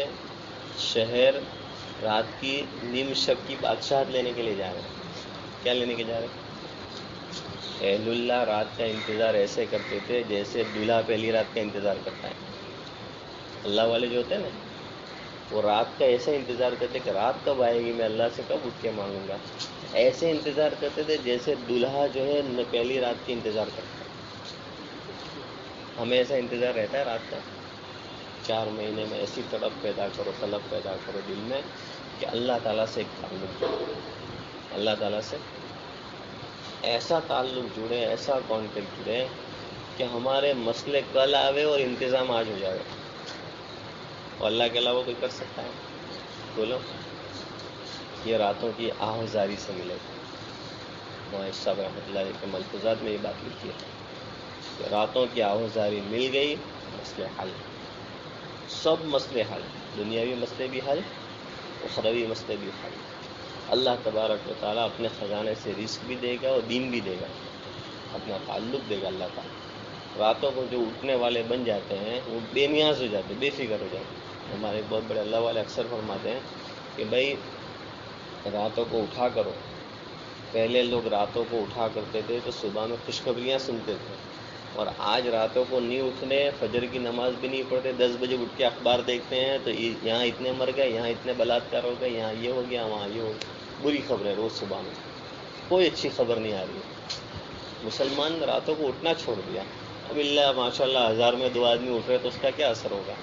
شہر رات کی نیم شب کی بادشاہت لینے کے لیے جا رہے ہیں. کیا لینے کے جا رہے ہیں؟ اہل اللہ رات کا انتظار ایسے کرتے تھے جیسے دولہا پہلی رات کا انتظار کرتا ہے. اللہ والے جو ہوتے ہیں نا، وہ رات کا ایسا انتظار کرتے کہ رات کب آئے گی، میں اللہ سے کب اٹھ کے مانگوں گا. ایسے انتظار کرتے تھے جیسے دولہا جو ہے پہلی رات کی انتظار کرتا ہے. ہمیں ایسا انتظار رہتا ہے رات کا. 4 مہینے میں ایسی طلب پیدا کرو، طلب پیدا کرو دل میں کہ اللہ تعالیٰ سے ایک تعلق جڑے، اللہ تعالیٰ سے ایسا تعلق جڑے، ایسا کانٹیکٹ جڑے کہ ہمارے مسئلے کل آوے اور انتظام آج ہو جائے. اور اللہ کے علاوہ کوئی کر سکتا ہے؟ بولو. یہ راتوں کی آہوزاری سے ملے گا. معاذ صاحب رحمۃ اللہ علیہ کے ملفوظات میں یہ بات لکھی ہے کہ راتوں کی آہوزاری مل گئی، مسئلے حل. سب مسئلے حل، دنیاوی مسئلے بھی حل، اخروی مسئلے بھی حل. اللہ تبارک و تعالیٰ اپنے خزانے سے رزق بھی دے گا اور دین بھی دے گا، اپنا تعلق دے گا اللہ تعالیٰ. راتوں کو جو اٹھنے والے بن جاتے ہیں وہ بے نیاز ہو جاتے ہیں، بے فکر ہو جاتے ہیں. ہمارے بہت بڑے اللہ والے اکثر فرماتے ہیں کہ بھائی راتوں کو اٹھا کرو. پہلے لوگ راتوں کو اٹھا کرتے تھے تو صبح میں خوشخبریاں سنتے تھے، اور آج راتوں کو نہیں اٹھنے، فجر کی نماز بھی نہیں پڑھتے، 10 بجے اٹھ کے اخبار دیکھتے ہیں تو یہاں اتنے مر گئے، یہاں اتنے بلاತ್ಕಾರ ہو گئے، یہاں یہ ہو گیا، وہاں یہ ہو گیا. بری خبریں روز صبح میں، کوئی اچھی خبر نہیں آ رہی ہے. مسلمان نے راتوں کو اٹھنا چھوڑ دیا. اب اللہ ماشاء اللہ 1000 میں 2 آدمی اٹھ رہے تو اس کا کیا اثر ہوگا؟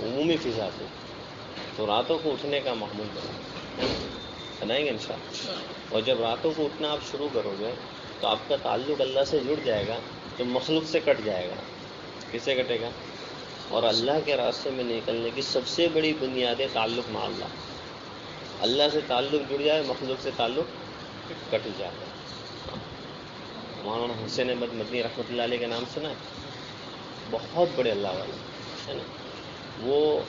عمومی فضا سے. تو راتوں کو اٹھنے کا معمول بنائیں گے انشاءاللہ. اور جب راتوں کو اٹھنا آپ شروع کرو گے تو آپ کا تعلق اللہ سے جڑ جائے گا، تو مخلوق سے کٹ جائے گا. کس سے کٹے گا؟ اور اللہ کے راستے میں نکلنے کی سب سے بڑی بنیاد ہے تعلق مع اللہ. اللہ سے تعلق جڑ جائے، مخلوق سے تعلق کٹ جائے. مولانا حسین احمد مدنی رحمۃ اللہ علیہ کا نام سنا ہے؟ بہت بڑے اللہ والے ہے نا. وہ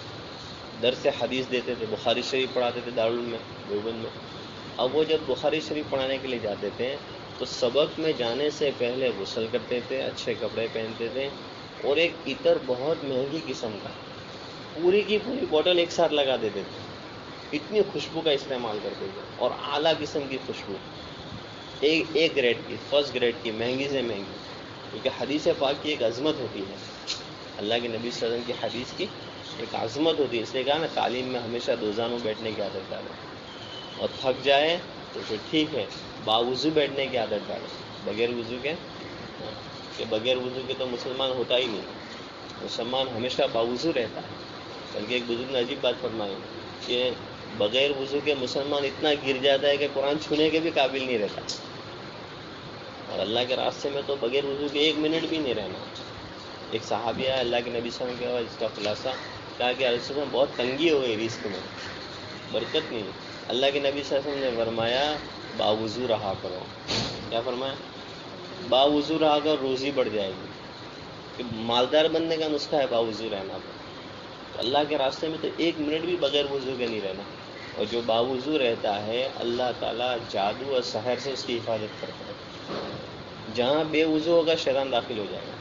درس حدیث دیتے تھے، بخاری شریف پڑھاتے تھے دارالعلوم میں، دیوبند میں. اب وہ جب بخاری شریف پڑھانے کے لیے جاتے تھے تو سبق میں جانے سے پہلے غسل کرتے تھے، اچھے کپڑے پہنتے تھے، اور ایک عطر بہت مہنگی قسم کا پوری کی پوری بوٹل ایک ساتھ لگا دیتے تھے. اتنی خوشبو کا استعمال کرتے تھے، اور اعلیٰ قسم کی خوشبو، ایک گریڈ کی، فرسٹ گریڈ کی، مہنگی سے مہنگی. کیونکہ حدیث پاک کی ایک عظمت ہوتی ہے، اللہ کے نبی صلی اللہ علیہ وسلم کی حدیث کی ایک عظمت ہوتی ہے. اس لیے کہا نا تعلیم میں ہمیشہ دوزانوں بیٹھنے کی عادت ڈالو، اور تھک جائے تو پھر ٹھیک ہے، باوضو بیٹھنے کی عادت ڈالو. بغیر وضو کے، کہ بغیر وضو کے تو مسلمان ہوتا ہی نہیں. مسلمان ہمیشہ باوضو رہتا ہے. بلکہ ایک بزرگ نے عجیب بات فرمائی کہ بغیر وضو کے مسلمان اتنا گر جاتا ہے کہ قرآن چھونے کے بھی قابل نہیں رہتا، اور اللہ کے راستے میں تو بغیر وضو کے 1 منٹ بھی نہیں رہنا. ایک صحابی آیا اللہ کے نبی صلی اللہ علیہ وسلم کے، اس کا خلاصہ کہا کہ علیہ السلام بہت تنگی ہو گئی رزق میں، برکت نہیں. اللہ کے نبی صلی اللہ علیہ وسلم نے فرمایا باوضو رہا کرو. کیا فرمایا؟ باوضو رہا کر روزی بڑھ جائے گی. کہ مالدار بننے کا نسخہ ہے باوضو رہنا. تو اللہ کے راستے میں تو 1 منٹ بھی بغیر وضو کے نہیں رہنا. اور جو باوضو رہتا ہے اللہ تعالیٰ جادو اور سحر سے اس کی حفاظت کرتا ہے. جہاں بے وضو ہوگا شیطان داخل ہو جائے گا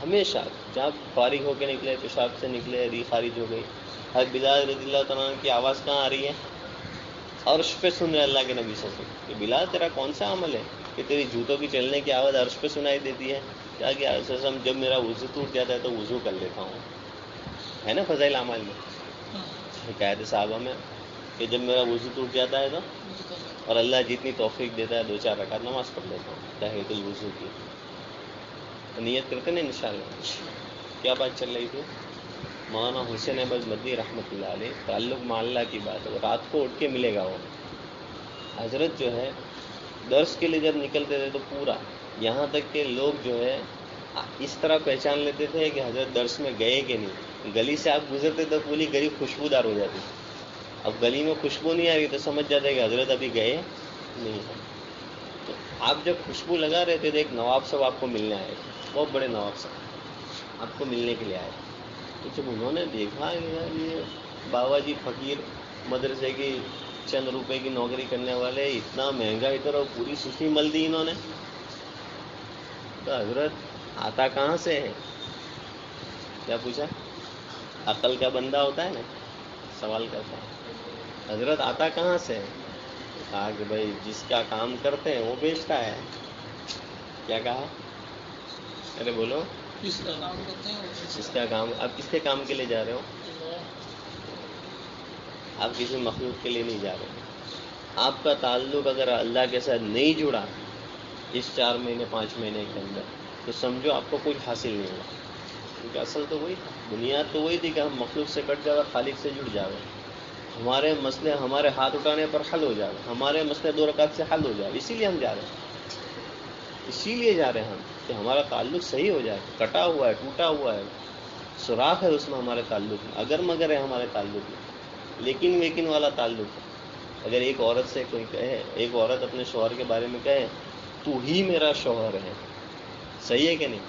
ہمیشہ. جہاں فارغ ہو کے نکلے، پیشاب سے نکلے، ری خارج ہو گئی. حضرت بلال رضی اللہ تعالیٰ عنہ کی آواز کہاں آ رہی ہے؟ عرش پہ سن رہے اللہ کے نبی صلی اللہ علیہ وسلم. کہ بلال تیرا کون سا عمل ہے کہ تیری جوتوں کی چلنے کی آواز عرش پہ سنائی دیتی ہے؟ کیا کہ علیہ السلام جب میرا وضو ٹوٹ جاتا ہے تو وضو کر لیتا ہوں. ہے نا فضائل اعمال میں حکایت صحابہ میں کہ جب میرا وضو ٹوٹ جاتا ہے تو، اور اللہ جتنی توفیق دیتا ہے 2-4 رکعت نماز پڑھ لیتا ہوں تحیۃ الوضو کی. نیت کرتے نا انشاءاللہ. کیا بات چل رہی تھی؟ مولانا حسین احمد مدنی رحمۃ اللہ علیہ، تعلق مع اللہ کی بات ہے. رات کو اٹھ کے ملے گا وہ. حضرت جو ہے درس کے لیے جب نکلتے تھے تو پورا، یہاں تک کہ لوگ جو ہے اس طرح پہچان لیتے تھے کہ حضرت درس میں گئے کہ نہیں. گلی سے آپ گزرتے تو پوری گلی خوشبودار ہو جاتی. اب گلی میں خوشبو نہیں آ رہی تو سمجھ جاتے کہ حضرت ابھی گئے نہیں ہیں. تو آپ جب خوشبو لگا رہے تھے تو ایک نواب صاحب آپ کو ملنے آئے تھے, بہت بڑے نواب صاحب آپ کو ملنے کے لیے آئے. تو جب انہوں نے دیکھا کہ یار یہ بابا جی فقیر مدرسے کی چند روپے کی نوکری کرنے والے اتنا مہنگا ادھر اور پوری سوسی مل دی انہوں نے, تو حضرت آتا کہاں سے ہے؟ کیا پوچھا؟ عقل کا بندہ ہوتا ہے نا, سوال کرتا ہے حضرت آتا کہاں سے ہے؟ کہا کہ بھائی جس کا کام کرتے ہیں وہ بیچتا ہے. کیا کہا؟ ارے بولو. جس کا کام کرتے ہیں جس کا کام. آپ کس کے کام کے لیے جا رہے ہو؟ آپ کسی مخلوق کے لیے نہیں جا رہے. آپ کا تعلق اگر اللہ کے ساتھ نہیں جڑا اس 4 مہینے 5 مہینے کے اندر تو سمجھو آپ کو کچھ حاصل نہیں ہوا, کیونکہ اصل تو وہی تھا, بنیاد تو وہی تھی کہ ہم مخلوق سے کٹ جاؤ, خالق سے جڑ جاؤ, ہمارے مسئلے ہمارے ہاتھ اٹھانے پر حل ہو جائے, ہمارے مسئلے 2 رکعت سے حل ہو جائے. اسی لیے ہم جا رہے ہیں, اسی لیے جا رہے ہیں ہم کہ ہمارا تعلق صحیح ہو جائے. کٹا ہوا ہے, ٹوٹا ہوا ہے, سوراخ ہے اس میں ہمارے تعلق میں, اگر مگر ہے ہمارے تعلق میں, لیکن ویکن والا تعلق ہے. اگر ایک عورت سے کوئی کہے, ایک عورت اپنے شوہر کے بارے میں کہے تو ہی میرا شوہر ہے, صحیح ہے کہ نہیں؟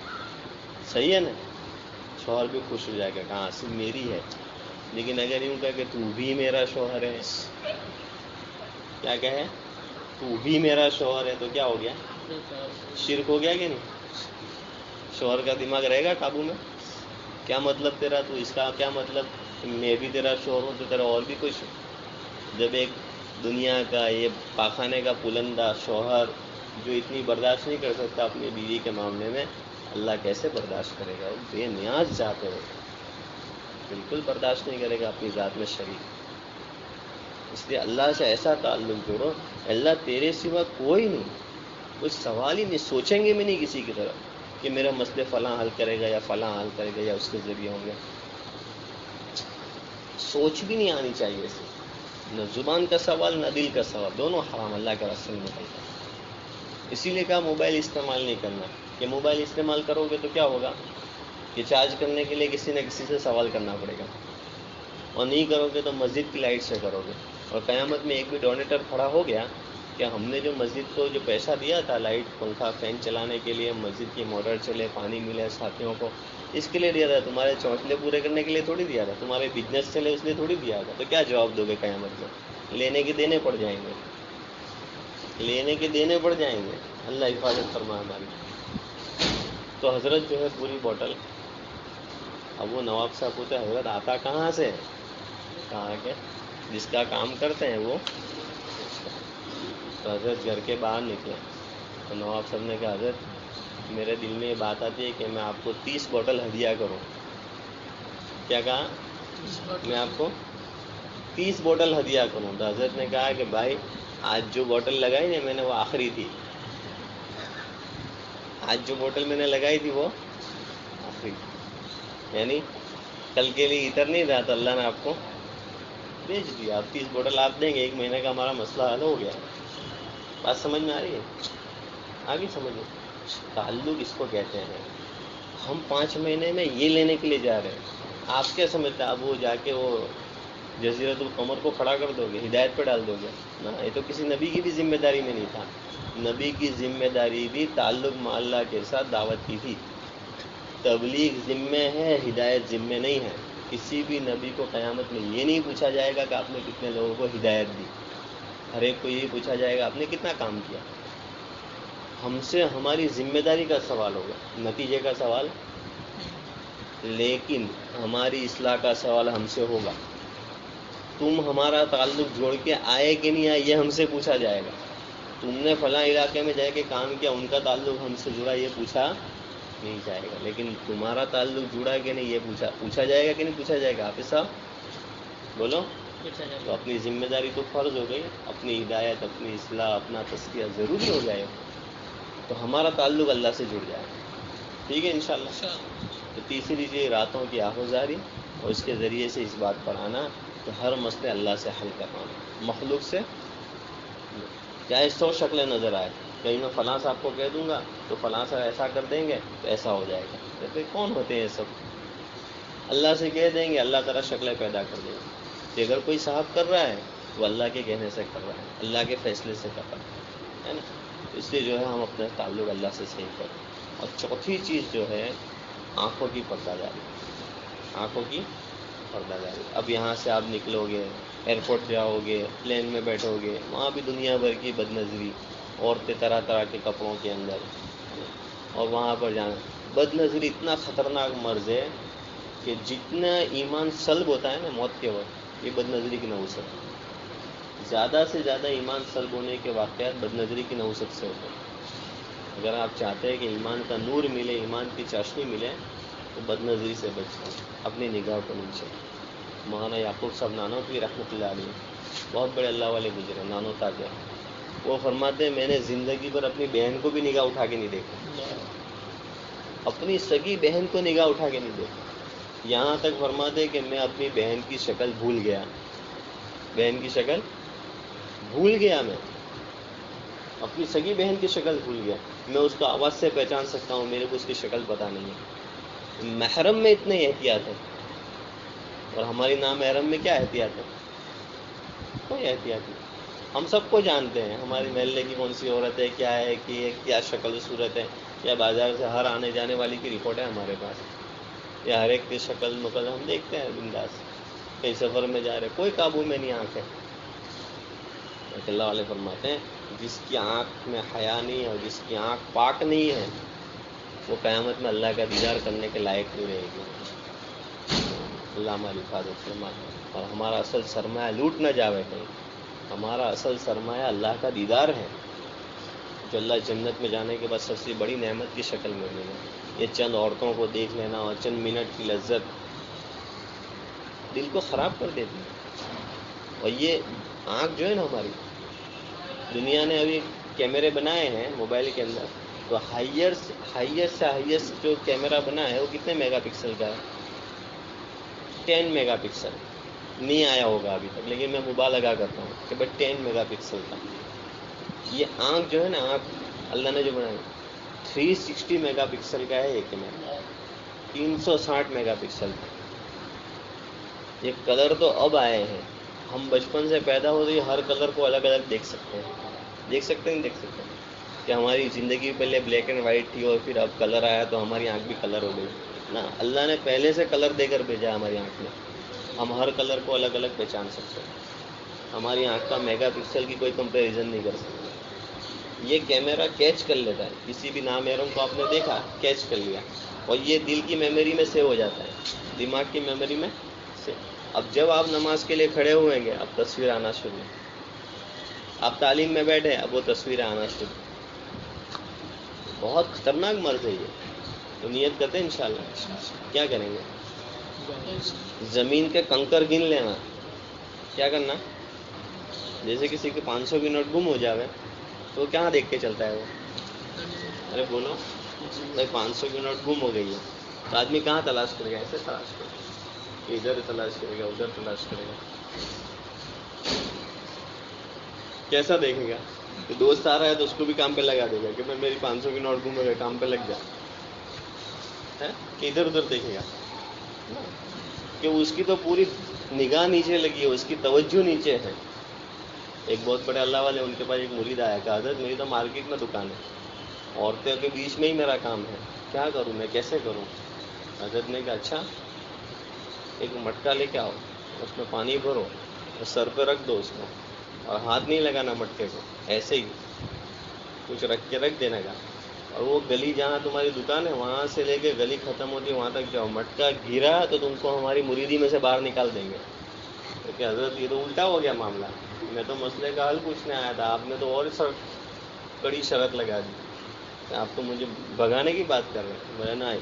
صحیح ہے نا, شوہر بھی خوش ہو جائے گا, کہاں صرف میری ہے. لیکن اگر یوں کہے کہ تو بھی میرا شوہر ہے, کیا کہے تو بھی میرا شوہر ہے, تو کیا ہو گیا؟ شرک ہو گیا کہ نہیں؟ شوہر کا دماغ رہے گا قابو میں؟ کیا مطلب تیرا, تو اس کا کیا مطلب میں بھی تیرا شوہر ہوں تو تیرا اور بھی کچھ. جب ایک دنیا کا یہ پاخانے کا پلندہ شوہر جو اتنی برداشت نہیں کر سکتا اپنی بیوی کے معاملے میں, اللہ کیسے برداشت کرے گا؟ بے نیاز ذات ہے, بالکل برداشت نہیں کرے گا اپنی ذات میں شریک. اس لیے اللہ سے ایسا تعلق جوڑو, اللہ تیرے سوا کوئی نہیں, کوئی سوال ہی نہیں, سوچیں گے بھی نہیں کسی کی طرف کہ میرا مسئلے فلاں حل کرے گا یا فلاں حل کرے گا یا اس کے ذریعے ہوں گے. سوچ بھی نہیں آنی چاہیے اسے, نہ زبان کا سوال نہ دل کا سوال, دونوں حرام اللہ کے رسول میں کہتا ہے. اسی لیے کہا موبائل استعمال نہیں کرنا, کہ موبائل استعمال کرو گے تو کیا ہوگا کہ چارج کرنے کے لیے کسی نہ کسی سے سوال کرنا پڑے گا, اور نہیں کرو گے تو مسجد کی لائٹ سے کرو گے. اور قیامت میں ایک بھی ڈونیٹر کھڑا ہو گیا کہ ہم نے جو مسجد کو جو پیسہ دیا تھا لائٹ پنکھا فین چلانے کے لیے, مسجد کی موٹر چلے, پانی ملے ساتھیوں کو, اس کے لیے دیا تھا, تمہارے چونچلے پورے کرنے کے لیے تھوڑی دیا تھا, تمہارے بزنس چلے اس لیے تھوڑی دیا تھا. تو کیا جواب دو گے قیامت میں؟ لینے کے دینے پڑ جائیں گے, لینے کے دینے پڑ جائیں گے. اللہ حفاظت فرما ہماری. تو حضرت جو ہے پوری بوٹل, اب وہ نواب صاحب پوچھتے حضرت آتا کہاں سے؟ کہا کہ جس کا کام کرتے ہیں وہ. تو حضرت گھر کے باہر نکلے تو نواب صاحب نے کہا حضرت میرے دل میں یہ بات آتی ہے کہ میں آپ کو 30 بوٹل ہدیہ کروں. کیا کہا؟ میں آپ کو 30 بوٹل ہدیہ کروں. تو حضرت نے کہا کہ بھائی آج جو بوٹل لگائی نا میں نے وہ آخری تھی, آج جو بوٹل میں نے لگائی تھی وہ آخری تھی, یعنی کل کے لیے اتر نہیں رہا, تو اللہ نے آپ کو بیچ دیا. آپ 30 بوٹل آپ دیں گے, 1 مہینے کا ہمارا مسئلہ حل ہو گیا. بات سمجھ میں آ رہی ہے؟ آگے سمجھو. تعلق اس کو کہتے ہیں. ہم 5 مہینے میں یہ لینے کے لیے جا رہے ہیں, آپ کیا سمجھتے ہیں؟ اب وہ جا کے وہ جزیرۃ القمر کو کھڑا کر دو گے, ہدایت پہ ڈال دو گے؟ نہ, یہ تو کسی نبی کی بھی ذمہ داری میں نہیں تھا. نبی کی ذمہ داری بھی تعلق مع اللہ کے ساتھ دعوت کی تھی. تبلیغ ذمہ ہے, ہدایت ذمہ نہیں ہے. کسی بھی نبی کو قیامت میں یہ نہیں پوچھا جائے گا کہ آپ نے کتنے لوگوں کو ہدایت دی, ہر ایک کو یہ پوچھا جائے گا آپ نے کتنا کام کیا. ہم سے ہماری ذمہ داری کا سوال ہوگا, نتیجے کا سوال, لیکن ہماری اصلاح کا سوال ہم سے ہوگا. تم ہمارا تعلق جوڑ کے آئے کہ نہیں آئے یہ ہم سے پوچھا جائے گا. تم نے فلاں علاقے میں جا کے کام کیا, ان کا تعلق ہم سے جڑا, یہ پوچھا نہیں جائے گا. لیکن تمہارا تعلق جڑا کہ نہیں یہ پوچھا جائے گا کہ نہیں پوچھا جائے گا؟ حافظ صاحب بولو. تو اپنی ذمہ داری تو فرض ہو گئی, اپنی ہدایت, اپنی اصلاح, اپنا تزکیہ ضروری ہو جائے گا, تو ہمارا تعلق اللہ سے جڑ جائے گا. ٹھیک ہے انشاءاللہ. تو تیسری چیز راتوں کی آہوزاری, اور اس کے ذریعے سے اس بات پر آنا کہ ہر مسئلے اللہ سے حل کروانا, مخلوق سے. چاہے 100 شکلیں نظر آئے, کہیں میں فلاں صاحب کو کہہ دوں گا تو فلاں صاحب ایسا کر دیں گے تو ایسا ہو جائے گا. تو کون ہوتے ہیں یہ سب؟ اللہ سے کہہ دیں گے اللہ تعالیٰ شکلیں پیدا کر دے گا. کہ اگر کوئی صاحب کر رہا ہے وہ اللہ کے کہنے سے کر رہا ہے, اللہ کے فیصلے سے کر رہا ہے نا. اس لیے جو ہے ہم اپنا تعلق اللہ سے صحیح کریں. اور چوتھی چیز جو ہے آنکھوں کی پردہ داری. آنکھوں کی پردہ داری. اب یہاں سے آپ نکلو گے, ایئرپورٹ جاؤ گے, پلین میں بیٹھو گے, وہاں بھی دنیا بھر کی بد نظری, عورتیں طرح طرح کے کپڑوں کے اندر, اور وہاں پر جانا. بد نظری اتنا خطرناک مرض ہے کہ جتنا ایمان سلب ہوتا ہے نا موت کے وقت, یہ بد نظری کی نحوست ہے. زیادہ سے زیادہ ایمان سلب ہونے کے واقعات بد نظری کی نحوست سے ہوتے ہیں. اگر آپ چاہتے ہیں کہ ایمان کا نور ملے, ایمان کی چاشنی ملے, تو بد نظری سے بچیں, اپنی نگاہ کو نیچے. مولانا یعقوب صاحب نانوتوی رحمۃ اللہ علیہ بہت بڑے اللہ والے گزرے, نانو تاجر. وہ فرماتے ہیں میں نے زندگی پر اپنی بہن کو بھی نگاہ اٹھا کے نہیں دیکھا, اپنی سگی بہن کو نگاہ اٹھا کے نہیں دیکھا. یہاں تک فرماتے کہ میں اپنی بہن کی شکل بھول گیا, بہن کی شکل بھول گیا, میں اپنی سگی بہن کی شکل بھول گیا. میں اس کو آواز سے پہچان سکتا ہوں, میرے کو اس کی شکل پتہ نہیں ہے. محرم میں اتنے احتیاط ہے, اور ہماری نامحرم میں کیا احتیاط ہے؟ کوئی احتیاط نہیں. ہم سب کو جانتے ہیں, ہماری محلے کی کون سی عورت ہے, کیا ہے, کہ کیا شکل صورت ہے, یا بازار سے ہر آنے جانے والی کی رپورٹ ہے ہمارے پاس, یا ہر ایک کی شکل نقل ہم دیکھتے ہیں بنداس. کئی سفر میں جا رہے, کوئی قابو میں نہیں آنکھ ہے. اللہ والے فرماتے ہیں جس کی آنکھ میں حیا نہیں ہے اور جس کی آنکھ پاک نہیں ہے, وہ قیامت میں اللہ کا دیدار کرنے کے لائق نہیں رہے گی. اللہ ہماری حفاظت فرمائے, اور ہمارا اصل سرمایہ لوٹ نہ جاوے کہیں. ہمارا اصل سرمایہ اللہ کا دیدار ہے, جو اللہ جنت میں جانے کے بعد سب سے بڑی نعمت کی شکل میں ملے گا. یہ چند عورتوں کو دیکھ لینا اور چند منٹ کی لذت دل کو خراب کر دیتی ہے. اور یہ آنکھ جو ہے نا ہماری, دنیا نے ابھی کیمرے بنائے ہیں موبائل کے اندر, تو ہائیسٹ سے ہائیسٹ جو کیمرہ بنا ہے وہ کتنے میگا پکسل کا ہے؟ 10 میگا پکسل. نہیں آیا ہوگا ابھی تک, لیکن میں مبالغہ کرتا ہوں کہ بھائی 10 میگا پکسل کا. یہ آنکھ جو ہے نا, آنکھ اللہ نے جو بنائی 360 میگا پکسل کا ہے. یہ کیمرہ 360 میگا پکسل کا. یہ کلر تو اب آئے ہیں, ہم بچپن سے پیدا ہوتے ہی ہر کلر کو الگ الگ دیکھ سکتے ہیں. دیکھ سکتے ہیں, دیکھ سکتے ہیں کہ ہماری زندگی پہلے بلیک اینڈ وائٹ تھی, اور پھر اب کلر آیا تو ہماری آنکھ بھی کلر ہو گئی نا. اللہ نے پہلے سے کلر دے کر بھیجا ہماری آنکھ میں, ہم ہر کلر کو الگ الگ پہچان سکتے ہیں. ہماری آنکھ کا میگا پکسل کی کوئی کمپیریزن نہیں کر سکتے. یہ کیمرہ کیچ کر لیتا ہے, کسی بھی نامحرم کو آپ نے دیکھا, کیچ کر لیا, اور یہ دل کی میموری میں سیو ہو جاتا ہے, دماغ کی میموری میں سے. اب جب آپ نماز کے لیے کھڑے ہوئیں گے, اب تصویر آنا شروع. آپ تعلیم میں بیٹھے, اب وہ تصویریں آنا شروع. بہت خطرناک مرض ہے یہ. تو نیت کرتے ہیں انشاءاللہ. کیا کریں گے؟ زمین کے کنکر گن لینا. کیا کرنا؟ جیسے کسی کے 500 کی نوٹ گم ہو جاوے تو وہ کہاں دیکھ کے چلتا ہے وہ؟ ارے بولو بھائی 500 کی نوٹ گم ہو گئی ہے تو آدمی کہاں تلاش کرے گا؟ ایسے تلاش کرے گا, ادھر تلاش کرے گا, ادھر تلاش کرے گا. کیسا دیکھے گا؟ کہ دوست آ رہا ہے تو اس کو بھی کام پہ لگا دے گا کہ میں میری 500 کی نوٹ گم ہو گئی, کام پہ لگ جا. کہ ادھر ادھر دیکھے گا کہ اس کی تو پوری نگاہ نیچے لگی ہے, اس کی توجہ نیچے ہے. ایک بہت بڑے اللہ والے, ان کے پاس ایک مرید آیا کہ حضرت میری تو مارکیٹ میں دکان ہے, عورتوں کے بیچ میں ہی میرا کام ہے, کیا کروں میں, کیسے کروں؟ حضرت نے کہا اچھا ایک مٹکا لے کے آؤ, اس میں پانی بھرو اور سر پہ رکھ دو اس کو, اور ہاتھ نہیں لگانا مٹکے کو, ایسے ہی کچھ رکھ کے رکھ دینا کا. اور وہ گلی جہاں تمہاری دکان ہے وہاں سے لے کے گلی ختم ہوتی ہے وہاں تک جاؤ, مٹکا گرا تو تم کو ہماری مریدی میں سے باہر نکال دیں گے. کہ حضرت یہ تو الٹا ہو گیا معاملہ, میں تو مسئلے کا حل پوچھنے آیا تھا, آپ نے تو اور کڑی شرط لگا دی, آپ تو مجھے بھگانے کی بات کر رہے ہیں. میں نہ,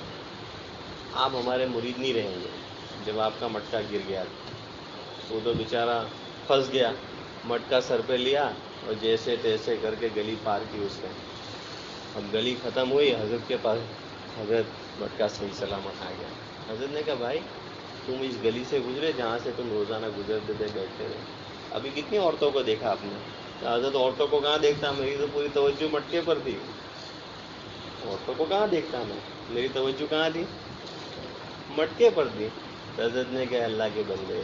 آپ ہمارے مرید نہیں رہیں گے. جب آپ کا مٹکا گر گیا وہ تو بیچارہ پھنس گیا, مٹکا سر پہ لیا اور جیسے تیسے کر کے گلی پار کی اس نے. اب گلی ختم ہوئی, حضرت کے پاس, حضرت مٹکا صحیح سلامت آ گیا. حضرت نے کہا بھائی تم اس گلی سے گزرے جہاں سے تم روزانہ گزرتے تھے, بیٹھتے رہے, ابھی کتنی عورتوں کو دیکھا آپ نے؟ حضرت عورتوں کو کہاں دیکھتا, میری تو پوری توجہ مٹکے پر تھی. عورتوں کو کہاں دیکھتا میں, میری توجہ کہاں تھی؟ مٹکے پر تھی. حضرت نے کہا اللہ کے بندے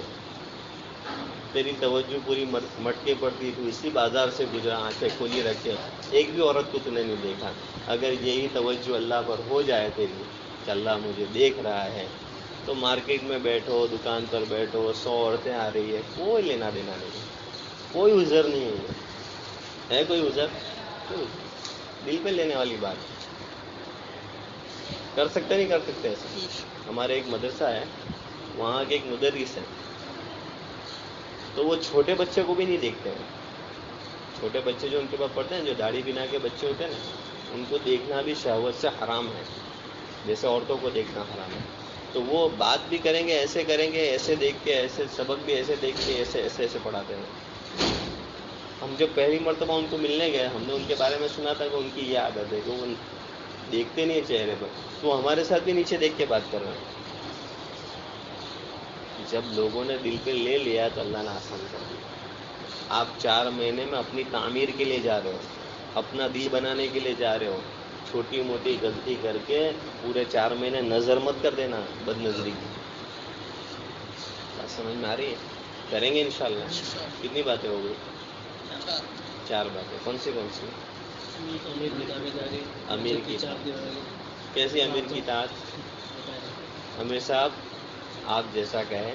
تیری توجہ پوری مٹکے پڑتی، تو اسی بازار سے گزرا آنکھیں کھولی رکھے، ایک بھی عورت کو تو نے نہیں دیکھا. اگر یہی توجہ اللہ پر ہو جائے تیری کہ اللہ مجھے دیکھ رہا ہے، تو مارکیٹ میں بیٹھو، دکان پر بیٹھو، 100 عورتیں آ رہی ہے، کوئی لینا دینا نہیں، کوئی عذر نہیں ہے کوئی عذر؟ دل پہ لینے والی بات. کر سکتے نہیں کر سکتے ایسا؟ ہمارے ایک مدرسہ ہے، وہاں کے ایک مدرس ہے، تو وہ چھوٹے بچے کو بھی نہیں دیکھتے ہیں. چھوٹے بچے جو ان کے پاس پڑھتے ہیں، جو داڑھی بنا کے بچے ہوتے ہیں نا، ان کو دیکھنا بھی شہوت سے حرام ہے، جیسے عورتوں کو دیکھنا حرام ہے. تو وہ بات بھی کریں گے، ایسے کریں گے، ایسے دیکھ کے، ایسے سبق بھی ایسے دیکھ کے، ایسے ایسے ایسے پڑھاتے ہیں. ہم جب پہلی مرتبہ ان کو ملنے گئے، ہم نے ان کے بارے میں سنا تھا کہ ان کی یہ عادت ہے کہ وہ دیکھتے نہیں چہرے پر، تو ہمارے ساتھ بھی نیچے دیکھ کے بات کر رہے ہیں. جب لوگوں نے دل پہ لے لیا تو اللہ نے آسان کر دیا. آپ 4 مہینے میں اپنی تعمیر کے لیے جا رہے ہو، اپنا دل بنانے کے لیے جا رہے ہو. چھوٹی موٹی غلطی کر کے پورے 4 مہینے نظر مت کر دینا، بد نظری کی. بات سمجھ میں آ رہی ہے؟ کریں گے انشاءاللہ. کتنی باتیں ہو گئی؟ 4 باتیں. کون سی کون سی؟ امیر کی اطاعت. کیسی امیر کی اطاعت؟ امیر صاحب آپ جیسا کہیں،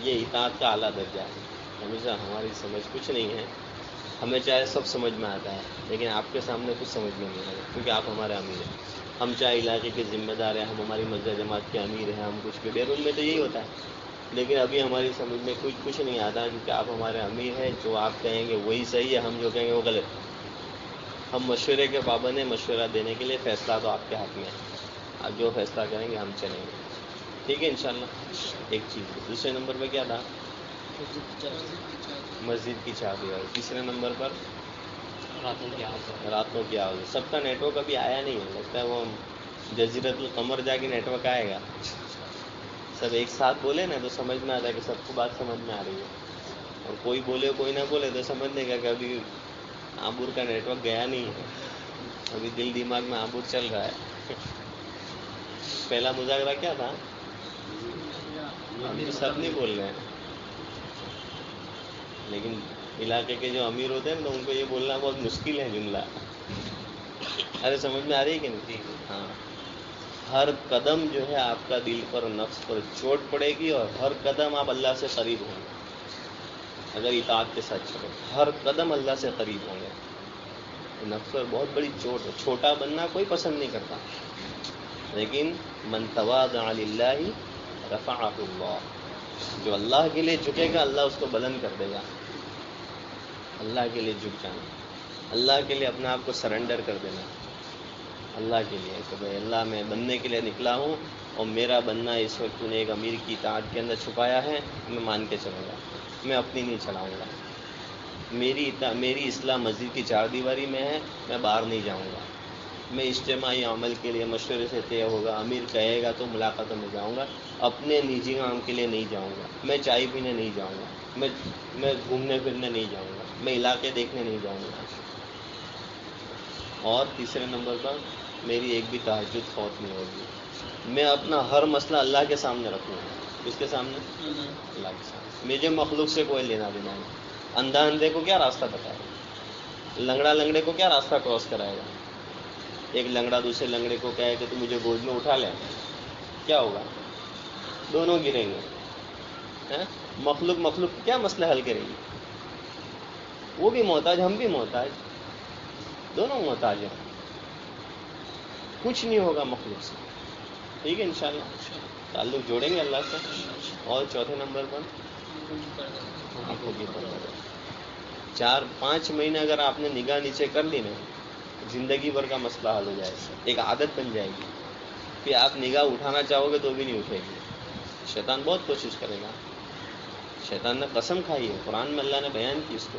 یہ اطاعت کا اعلیٰ درجہ ہے. امیر صاحب ہماری سمجھ کچھ نہیں ہے، ہمیں چاہے سب سمجھ میں آتا ہے، لیکن آپ کے سامنے کچھ سمجھ میں نہیں آتا، کیونکہ آپ ہمارے امیر ہیں. ہم چاہے علاقے کے ذمہ دار ہیں، ہم ہماری مسجد جماعت کے امیر ہیں، ہم کچھ بھی، بیرون میں تو یہی ہوتا ہے، لیکن ابھی ہماری سمجھ میں کچھ نہیں آتا، کیونکہ آپ ہمارے امیر ہیں. جو آپ کہیں گے وہی صحیح ہے، ہم جو کہیں گے وہ غلط. ہم مشورے کے پابند ہیں، مشورہ دینے کے لیے. فیصلہ تو آپ کے ہاتھ میں ہے، آپ جو فیصلہ کریں گے ہم چلیں گے. ٹھیک ہے انشاءاللہ. ایک چیز. دوسرے نمبر پہ کیا تھا؟ مسجد کی چابی. اور تیسرے نمبر پر راتوں کی آواز. سب کا نیٹ ورک ابھی آیا نہیں ہے، لگتا ہے وہ جزیرۃ القمر جا کے نیٹ ورک آئے گا. سب ایک ساتھ بولے نا تو سمجھ میں آتا ہے کہ سب کو بات سمجھ میں آ رہی ہے. اور کوئی بولے کوئی نہ بولے تو سمجھنے کا کہ ابھی عابور کا نیٹ ورک گیا نہیں ہے، ابھی دل دماغ میں عابور چل رہا ہے. پہلا مذاکرہ کیا تھا؟ سب نہیں بول رہے ہیں، لیکن علاقے کے جو امیر ہوتے ہیں تو ان کو یہ بولنا بہت مشکل ہے جملہ. ارے سمجھ میں آ رہی ہے کہ نہیں؟ ہاں. ہر قدم جو ہے آپ کا دل پر، نفس پر چوٹ پڑے گی، اور ہر قدم آپ اللہ سے قریب ہوں گے اگر اطاعت کے ساتھ چلو. ہر قدم اللہ سے قریب ہوں گے. نفس پر بہت بڑی چوٹ ہے. چھوٹا بننا کوئی پسند نہیں کرتا، لیکن من تواضع للہ رفعہ اللہ. جو اللہ کے لیے جھکے گا اللہ اس کو بلند کر دے گا. اللہ کے لیے جھک جانا، اللہ کے لیے اپنے آپ کو سرنڈر کر دینا، اللہ کے لیے کہ بھائی اللہ میں بننے کے لیے نکلا ہوں، اور میرا بننا اس وقت نے ایک امیر کی اطاعت کے اندر چھپایا ہے، میں مان کے چلوں گا، میں اپنی نہیں چلاؤں گا. میری اصلاح مسجد کی 4 دیواری میں ہے، میں باہر نہیں جاؤں گا. میں اجتماعی عمل کے لیے مشورے سے طے ہوگا، امیر کہے گا تو ملاقاتوں میں جاؤں گا، اپنے نجی کام کے لیے نہیں جاؤں گا. میں چائے پینے نہیں جاؤں گا، میں گھومنے پھرنے نہیں جاؤں گا، میں علاقے دیکھنے نہیں جاؤں گا. اور تیسرے نمبر پر میری ایک بھی تہجد فوت نہیں ہوگی. میں اپنا ہر مسئلہ اللہ کے سامنے رکھوں گا. کس کے سامنے؟ اللہ کے سامنے. مجھے مخلوق سے کوئی لینا دینا نہیں. اندھا اندھے کو کیا راستہ بتائے گا؟ لنگڑا لنگڑے کو کیا راستہ کراس کرائے گا؟ ایک لنگڑا دوسرے لنگڑے کو کہے کہ تو مجھے گود میں اٹھا لے، کیا ہوگا؟ دونوں گریں گے. مخلوق کیا مسئلہ حل کرے گی؟ وہ بھی محتاج، ہم بھی محتاج، دونوں محتاج ہیں. کچھ نہیں ہوگا مخلوق سے. ٹھیک ہے انشاءاللہ تعلق جوڑیں گے اللہ سے. اور چوتھے نمبر پر آنکھوں کی پردہ. 4-5 مہینے اگر آپ نے نگاہ نیچے کر لی نا، زندگی بھر کا مسئلہ حل ہو جائے گا. ایک عادت بن جائے گی. پھر آپ نگاہ اٹھانا چاہو گے تو بھی نہیں اٹھے گی. شیطان بہت کوشش کرے گا. شیطان نے قسم کھائی ہے، قرآن میں اللہ نے بیان کی اس کو،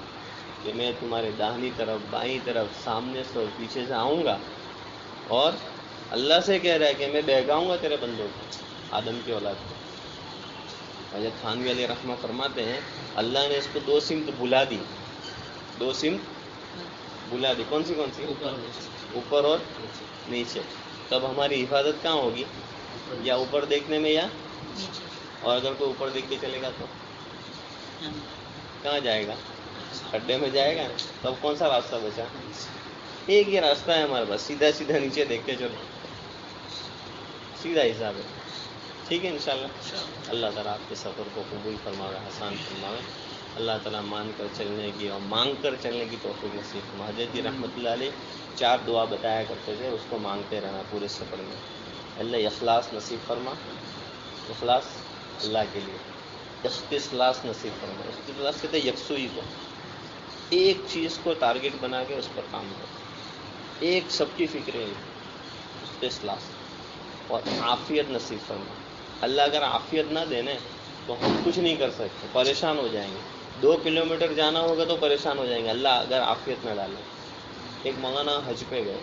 کہ میں تمہارے داہنی طرف، بائیں طرف، سامنے سے اور پیچھے سے آؤں گا، اور اللہ سے کہہ رہا ہے کہ میں بہکاؤں گا تیرے بندوں کو، آدم کی اولاد کو. حضرت تھانوی علیہ رحمہ فرماتے ہیں اللہ نے اس کو 2 سمت بلا دی. 2 سمت بلا دی. کون سی؟ اوپر اور نیچے. تب ہماری حفاظت کہاں ہوگی؟ یا اوپر دیکھنے میں یا نیچے اور اگر کوئی اوپر دیکھ کے چلے گا تو کہاں جائے گا؟ کھڈے میں جائے گا. تب کون سا راستہ بچا؟ ایک ہی راستہ ہے ہمارے پاس، سیدھا سیدھا نیچے دیکھ کے چلو، سیدھا حساب ہے. ٹھیک ہے انشاءاللہ. اللہ تعالیٰ آپ کے سفر کو قبول فرماوے، آسان فرماوے. اللہ تعالیٰ مان کر چلنے کی اور مانگ کر چلنے کی توفیق نصیب فرمائے. حضرت جی رحمۃ اللہ علیہ 4 دعا بتایا کرتے تھے، اس کو مانگتے رہنا پورے سفر میں. اللہ اخلاص نصیب فرما، اخلاص اللہ کے لیے. اختصاص نصیب فرما، اختصاص کہتے ہیں یکسوئی کو، ایک چیز کو ٹارگٹ بنا کے اس پر کام کرو، ایک سب کی فکر ہے. اختصاص. اور عافیت نصیب فرما. اللہ اگر عافیت نہ دینے تو ہم کچھ نہیں کر سکتے، پریشان ہو جائیں گے. 2 کلومیٹر جانا ہوگا تو پریشان ہو جائیں گے اللہ اگر عافیت نہ ڈالے. ایک مولانا حج پہ گئے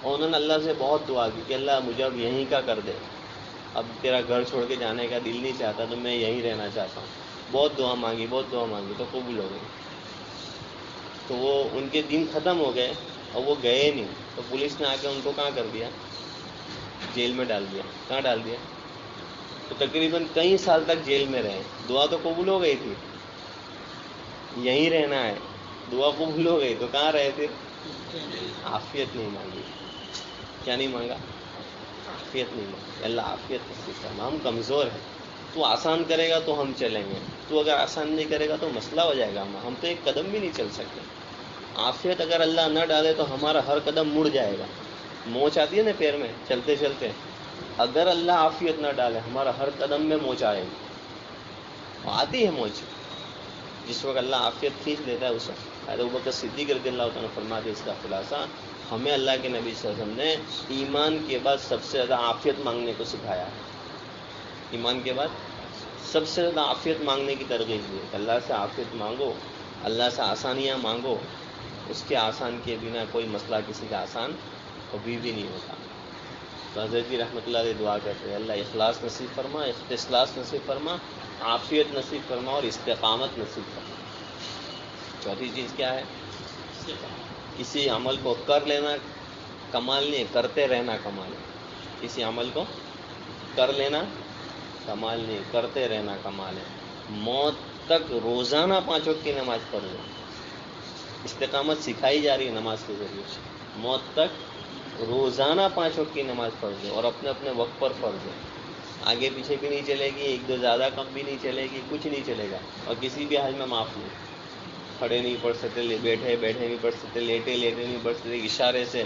اور انہوں نے اللہ سے بہت دعا کی کہ اللہ مجھے اب یہیں کا کر دے، اب تیرا گھر چھوڑ کے جانے کا دل نہیں چاہتا تو میں یہیں رہنا چاہتا ہوں. بہت دعا مانگی، بہت دعا مانگی تو قبول ہو گئی. تو وہ ان کے دن ختم ہو گئے اور وہ گئے نہیں، تو پولیس نے آ کے ان کو کہاں کر دیا؟ جیل میں ڈال دیا. کہاں ڈال دیا؟ تو تقریباً کئی سال تک جیل میں رہے. دعا تو قبول ہو گئی تھی، یہیں رہنا ہے، دعا قبول ہو گئی تو کہاں رہے پھر؟ عافیت نہیں مانگی. کیا نہیں مانگا؟ عافیت نہیں مانگی. اللہ عافیت نصیب فرما. ہم کمزور ہیں، تو آسان کرے گا تو ہم چلیں گے، تو اگر آسان نہیں کرے گا تو مسئلہ ہو جائے گا. ہم تو ایک قدم بھی نہیں چل سکتے. عافیت اگر اللہ نہ ڈالے تو ہمارا ہر قدم مڑ جائے گا. موچ آتی ہے نا پیر میں چلتے چلتے، اگر اللہ عافیت نہ ڈالے ہمارا ہر قدم میں موچ آئے گی. آتی ہے موچ، جس وقت اللہ عافیت کھینچ لیتا ہے اس وقت. ابوبکر صدیق رضی اللہ تعالیٰ فرماتے اس کا خلاصہ، ہمیں اللہ کے نبی صلی اللہ علیہ وسلم نے ایمان کے بعد سب سے زیادہ عافیت مانگنے کو سکھایا ہے. ایمان کے بعد سب سے زیادہ عافیت مانگنے کی ترغیب دی. اللہ سے عافیت مانگو، اللہ سے آسانیاں مانگو. اس کے آسان کے بنا کوئی مسئلہ کسی کا آسان کبھی بھی نہیں ہوتا. تو حضرت جی رحمۃ اللہ علیہ دعا کرتے ہیں اللہ اخلاص نصیب فرما، اختصاص نصیب فرما، عافیت نصیب فرما اور استقامت نصیب فرما. چوتھی چیز کیا ہے؟ کسی عمل کو کر لینا کمال نہیں ہے، کرتے رہنا کمال ہے. کسی عمل کو کر لینا کمال نہیں، کرتے رہنا کمال ہے. موت تک روزانہ 5 وقت کی نماز پڑھ لو. استقامت سکھائی جا رہی ہے نماز کے ذریعے. موت تک روزانہ 5 وقت کی نماز پڑھ دو اور اپنے اپنے وقت پر پڑھ دو. آگے پیچھے بھی نہیں چلے گی، 1 2 زیادہ کم بھی نہیں چلے گی، کچھ نہیں چلے گا. اور کسی بھی حال میں معاف نہیں. کھڑے نہیں پڑھ سکتے، بیٹھے بیٹھے نہیں پڑھ سکتے، لیٹے لیٹے نہیں پڑھ سکتے، اشارے سے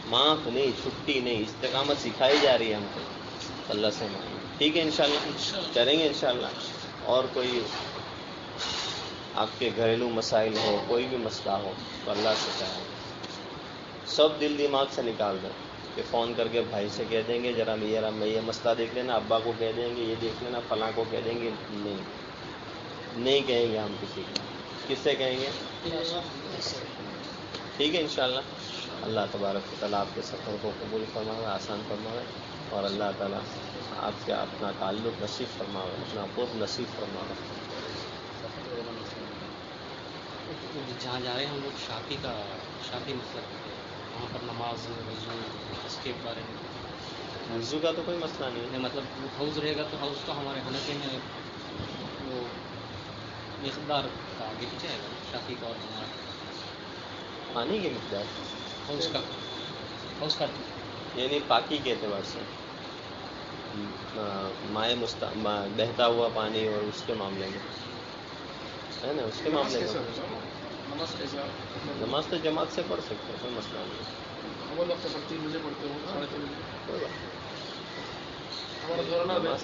معاف نہیں، چھٹی نہیں. استقامت سکھائی جا رہی ہے ہم کو. اللہ سے مانگیں. ٹھیک ہے انشاءاللہ کریں گے انشاءاللہ. اور کوئی آپ کے گھریلو مسائل ہو، کوئی بھی مسئلہ ہو تو اللہ سے چاہیں. سب دل دماغ سے نکال دیں کہ فون کر کے بھائی سے کہہ دیں گے ذرا میں یہ مسئلہ دیکھ لینا، ابا کو کہہ دیں گے یہ دیکھ لینا، فلاں کو کہہ دیں گے. نہیں کہیں گے ہم کسی کو. کس سے کہیں گے؟ ٹھیک ہے انشاءاللہ. اللہ تبارک و تعالیٰ آپ کے سفر کو قبول فرمائے، آسان فرمائے، اور اللہ تعالیٰ آپ سے اپنا تعلق نصیب فرمائے، اپنا قرب نصیب فرمائے. جہاں جا رہے ہیں ہم لوگ شافی مسئلہ کرتے ہیں، وہاں پر نماز وضو اس کے بارے میں وضو کا تو کوئی مسئلہ نہیں ہے. مطلب حوض رہے گا تو حوض تو ہمارے حنفی میں وہ مقدار کا آگے پیچھے ہے گا، شافی کا اور ہمارا پانی کی مقدار حوض کا یعنی پاکی کے اعتبار سے مائع بہتا ہوا پانی اور اس کے معاملے میں ہے نا، اس کے معاملے میں نماز تو جماعت سے پڑھ سکتے ہیں، کوئی مسئلہ نہیں. نماز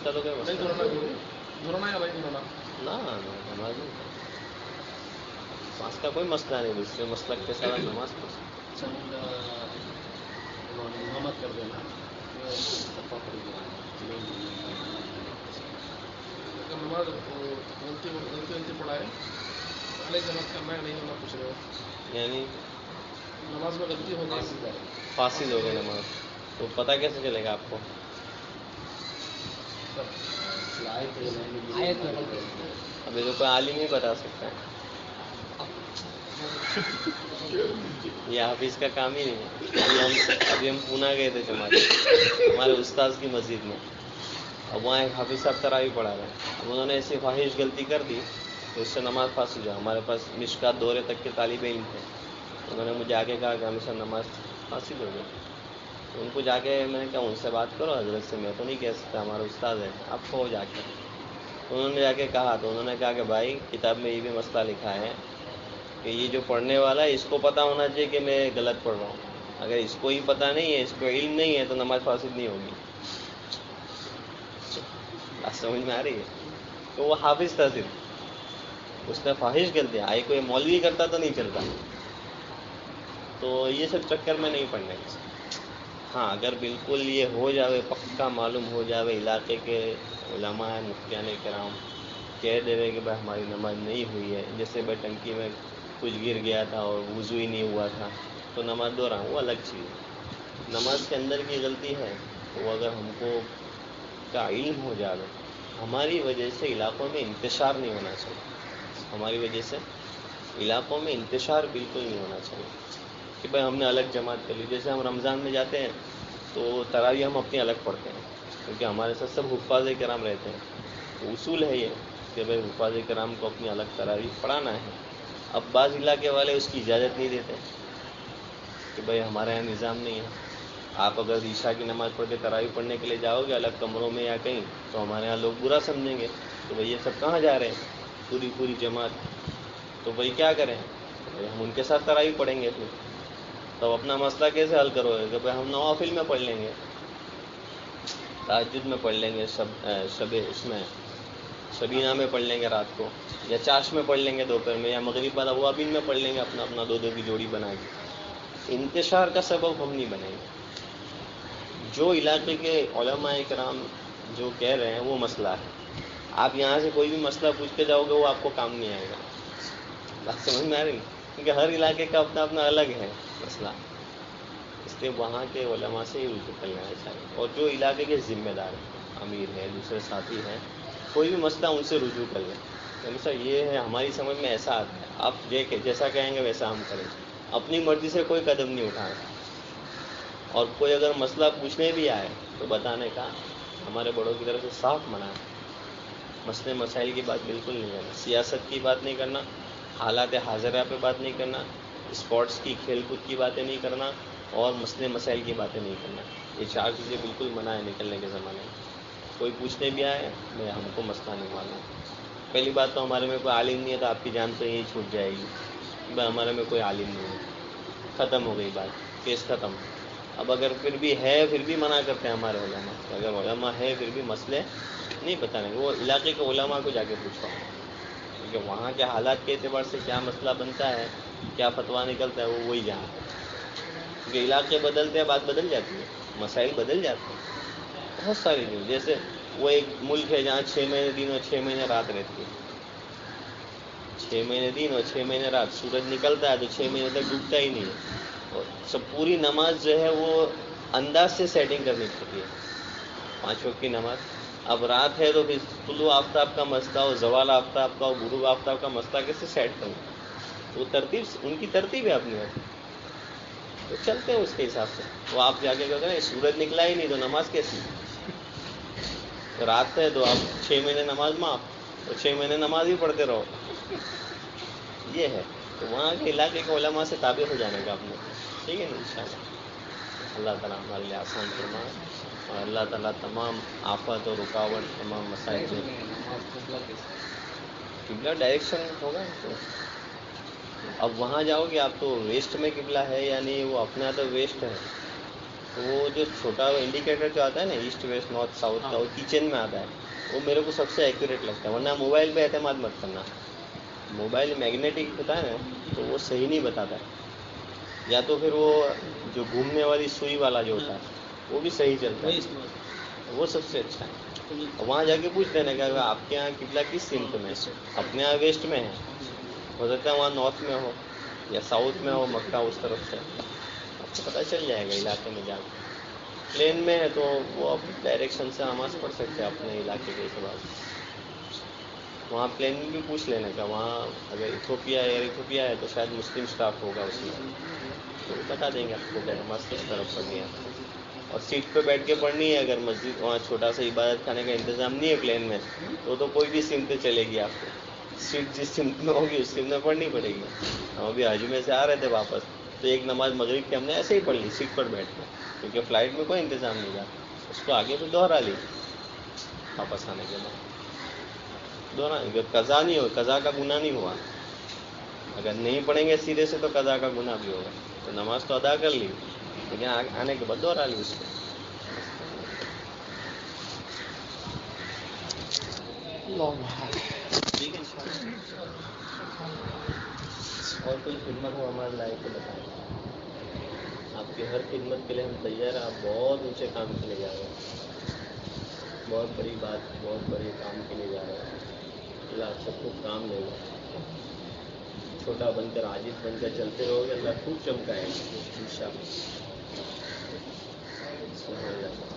کا تو کوئی مسئلہ نہ نماز نہیں، نماز کا کوئی مسئلہ نہیں. دوسرے مسلک کے ساتھ نماز پڑھ سکتے کر دینا نماز غلطی پڑھائے جماعت کرنا ہے نہیں ہونا پوچھ رہے ہو. یعنی نماز میں غلطی ہو گئی، فاسد ہو گئی نماز، تو پتہ کیسے چلے گا آپ کو؟ ابھی تو کوئی عالم نہیں بتا سکتا ہے. یہ حافظ کا کام ہی نہیں ہے. ابھی ہم پونا گئے تھے جماعت ہمارے استاذ کی مسجد میں. اب وہاں ایک حافظ صاحب تراویح پڑھا رہے ہیں. اب انہوں نے ایسی خواہش غلطی کر دی تو اس سے نماز پھنس گیا. ہمارے پاس مشکات دورے تک کے طالب علم تھے. انہوں نے مجھے آ کے کہا کہ ہمیشہ نماز حاصل ہو گئی. ان کو جا کے میں نے کہا ان سے بات کرو حضرت سے, میں تو نہیں کہہ سکتا, ہمارے استاد ہیں, آپ کو جا کے. انہوں نے جا کے کہا تو انہوں نے کہا کہ بھائی کتاب میں یہ بھی مسئلہ لکھا ہے کہ یہ جو پڑھنے والا ہے اس کو پتہ ہونا چاہیے کہ میں غلط پڑھ رہا ہوں. اگر اس کو ہی پتہ نہیں ہے, اس کو علم نہیں ہے تو نماز فاسد نہیں ہوگی. بات سمجھ میں آ رہی ہے؟ تو وہ حافظ تھا صرف, اس نے خواہش کر دیا. آئی کوئی مولوی کرتا تو نہیں چلتا. تو یہ سب چکر میں نہیں پڑنے کا. ہاں اگر بالکل یہ ہو جاوے, پکا معلوم ہو جاوے, علاقے کے علماء مفتیان کرام کہہ دے رہے کہ بھائی ہماری نماز نہیں ہوئی ہے, جیسے بھائی ٹنکی میں کچھ گر گیا تھا اور وضو ہی نہیں ہوا تھا تو نماز دہراؤں, وہ الگ چیز ہے. نماز کے اندر کی غلطی ہے وہ اگر ہم کو کا علم ہو جاوے. ہماری وجہ سے علاقوں میں انتشار نہیں ہونا چاہیے. ہماری وجہ سے علاقوں میں انتشار بالکل نہیں ہونا چاہیے کہ بھائی ہم نے الگ جماعت کر لی. جیسے ہم رمضان میں جاتے ہیں تو تراویح ہم اپنی الگ پڑھتے ہیں کیونکہ ہمارے ساتھ سب حفاظ کرام رہتے ہیں. تو اصول ہے یہ کہ بھائی حفاظ کرام کو اپنی الگ تراویح پڑھانا ہے. اب بعض علاقے والے اس کی اجازت نہیں دیتے کہ بھائی ہمارے یہاں نظام نہیں ہے. آپ اگر عشاء کی نماز پڑھ کے تراویح پڑھنے کے لیے جاؤ گے الگ کمروں میں یا کہیں تو ہمارے یہاں لوگ برا سمجھیں گے کہ بھائی یہ سب کہاں جا رہے ہیں پوری جماعت. تو بھائی کیا کریں, ہم ان کے ساتھ تراویح پڑھیں گے. پھر تو اپنا مسئلہ کیسے حل کرو گے کہ بھائی ہم نوافل میں پڑھ لیں گے, تہجد میں پڑھ لیں گے, شب اس میں شبینہ میں پڑھ لیں گے رات کو, یا چاش میں پڑھ لیں گے دوپہر میں, یا مغرب بعد اوابین میں پڑھ لیں گے اپنا اپنا دو کی جوڑی بنا کے. انتشار کا سبب ہم نہیں بنیں گے. جو علاقے کے علماء کرام جو کہہ رہے ہیں وہ مسئلہ ہے. آپ یہاں سے کوئی بھی مسئلہ پوچھ کے جاؤ گے وہ آپ کو کام نہیں آئے گا. بات سمجھ میں آ رہی, کیونکہ ہر علاقے کا اپنا اپنا الگ ہے مسئلہ. اس لیے وہاں کے علماء سے ہی رجوع کر لینا چاہیے. اور جو علاقے کے ذمہ دار ہیں, امیر ہیں, دوسرے ساتھی ہیں, کوئی بھی مسئلہ ان سے رجوع کر لیں. سر یہ ہے ہماری سمجھ میں ایسا آتا ہے, آپ جیسا کہیں گے ویسا ہم کریں. اپنی مرضی سے کوئی قدم نہیں اٹھانا. اور کوئی اگر مسئلہ پوچھنے بھی آئے تو بتانے کا ہمارے بڑوں کی طرف سے صاف منع ہے. مسئلے مسائل کی بات بالکل نہیں کرنا, سیاست کی بات نہیں کرنا, حالات حاضرہ پہ بات نہیں کرنا, اسپورٹس کی کھیل کود کی باتیں نہیں کرنا, اور مسئلے مسائل کی باتیں نہیں کرنا. یہ چار چیزیں بالکل منع ہے نکلنے کے زمانے میں. کوئی پوچھنے بھی آئے میں ہم کو مسئلہ نہیں معلوم. پہلی بات تو ہمارے میں کوئی عالم نہیں ہے تو آپ کی جان تو یہی چھوٹ جائے گی کہ بھائی ہمارے میں کوئی عالم نہیں ہے. ختم ہو گئی بات, کیس ختم. اب اگر پھر بھی ہے پھر بھی منع کرتے ہیں ہمارے علماء. اگر علماء ہے پھر بھی مسئلے نہیں بتانے, وہ علاقے کے علماء کو جا کے پوچھو کیونکہ وہاں کے حالات کے اعتبار سے کیا مسئلہ بنتا ہے, کیا فتویٰ نکلتا ہے, وہ وہی جانتے ہیں. کیونکہ علاقے بدلتے ہیں, بات بدل جاتی ہے, مسائل بدل جاتے ہیں. بہت ساری چیز, جیسے وہ ایک ملک ہے جہاں 6 مہینے دن اور 6 مہینے رات رہتی ہے. 6 مہینے دن اور 6 مہینے رات. سورج نکلتا ہے تو 6 مہینے تک ڈوبتا ہی نہیں ہے. اور سب پوری نماز جو ہے وہ انداز سے سیٹنگ کرنی پڑتی ہے, 5 وقت کی نماز. اب رات ہے تو پھر طلوع آفتاب کا مسئلہ اور زوال آفتاب کا اور غروب آفتاب کا مسئلہ کیسے سیٹ کروں. وہ ترتیب ان کی ترتیب ہے اپنی وقت, تو چلتے ہیں اس کے حساب سے. وہ آپ جا کے کہتے ہیں سورج نکلا ہی نہیں تو نماز کیسی. رات ہے تو آپ 6 مہینے نماز معاف, تو 6 مہینے نماز ہی پڑھتے رہو. یہ ہے تو وہاں کے علاقے کے علماء سے تابع ہو جانے کا اپنے. ٹھیک ہے نا, انشاءاللہ اللہ تعالیٰ ہمارے لیے آسان فرمائے, اور اللہ تعالیٰ تمام آفت اور رکاوٹ, تمام مسائل سے. قبلہ ڈائریکشن ہوگا تو اب وہاں جاؤ گے آپ تو ویسٹ میں قبلہ ہے یا نہیں, وہ اپنے یہاں تو ویسٹ ہے. تو وہ جو چھوٹا انڈیکیٹر جو آتا ہے نا ایسٹ ویسٹ نارتھ ساؤتھ کا, وہ کچن میں آتا ہے, وہ میرے کو سب سے ایکوریٹ لگتا ہے. ورنہ موبائل پہ اعتماد مت کرنا. موبائل میگنیٹک ہوتا ہے نا تو وہ صحیح نہیں بتاتا ہے. یا تو پھر وہ جو گھومنے والی سوئی والا جو ہوتا ہے وہ بھی صحیح چلتا ہے, وہ سب سے اچھا ہے. وہاں جا کے پوچھ لینا کہ آپ کے یہاں قبلہ کس سمت میں, اپنے یہاں ویسٹ میں ہے, ہو سکتا ہے وہاں نارتھ میں ہو یا ساؤتھ میں ہو, مکہ اس طرف سے. آپ کو پتہ چل جائے گا علاقے میں جا کے. پلین میں ہے تو وہ اب ڈائریکشن سے نماز پڑھ سکتے ہیں اپنے علاقے کے اعتبار سے. وہاں پلین میں بھی پوچھ لینے کا، وہاں اگر ایتھوپیا ہے تو شاید مسلم اسٹاف ہوگا اس میں، تو بتا دیں گے آپ کو کیا نماز کس طرف پڑھنی ہے. اور سیٹ پہ بیٹھ کے پڑھنی ہے. اگر مسجد وہاں چھوٹا سا عبادت خانے کا انتظام نہیں ہے پلین میں تو کوئی بھی سمت چلے گی آپ کو. سیٹ جس سمت میں ہوگی اس سمت میں پڑھنی پڑے گی. ہم ابھی حج میں سے آ رہے تھے واپس تو ایک نماز مغرب کی ہم نے ایسے ہی پڑھ لی سیٹ پر بیٹھ کے، کیونکہ فلائٹ میں کوئی انتظام نہیں تھا. اس کو آگے پہ دوہرا لی واپس آنے کے بعد. قضا نہیں ہو، قضا کا گناہ نہیں ہوا. اگر نہیں پڑھیں گے سیدھے سے تو قضا کا گناہ بھی ہوگا. تو نماز تو ادا کر لی لیکن آنے کے بعد دوہرا لی اس کو. ٹھیک ہے انشاءاللہ. اور کوئی خدمت ہو ہمارے لائق تو بتائیں. آپ کی ہر خدمت کے لیے ہم تیار ہیں. آپ بہت اونچے کام کے لیے جا رہے ہیں، بہت بڑی بات، بہت بڑے کام کے لیے جا رہے ہیں. اللہ آپ سب کو کام دے گا. چھوٹا بن کر عاجز بن کر چلتے رہو گے، اللہ خوب چمکائے گا انشاءاللہ. سبحان اللہ.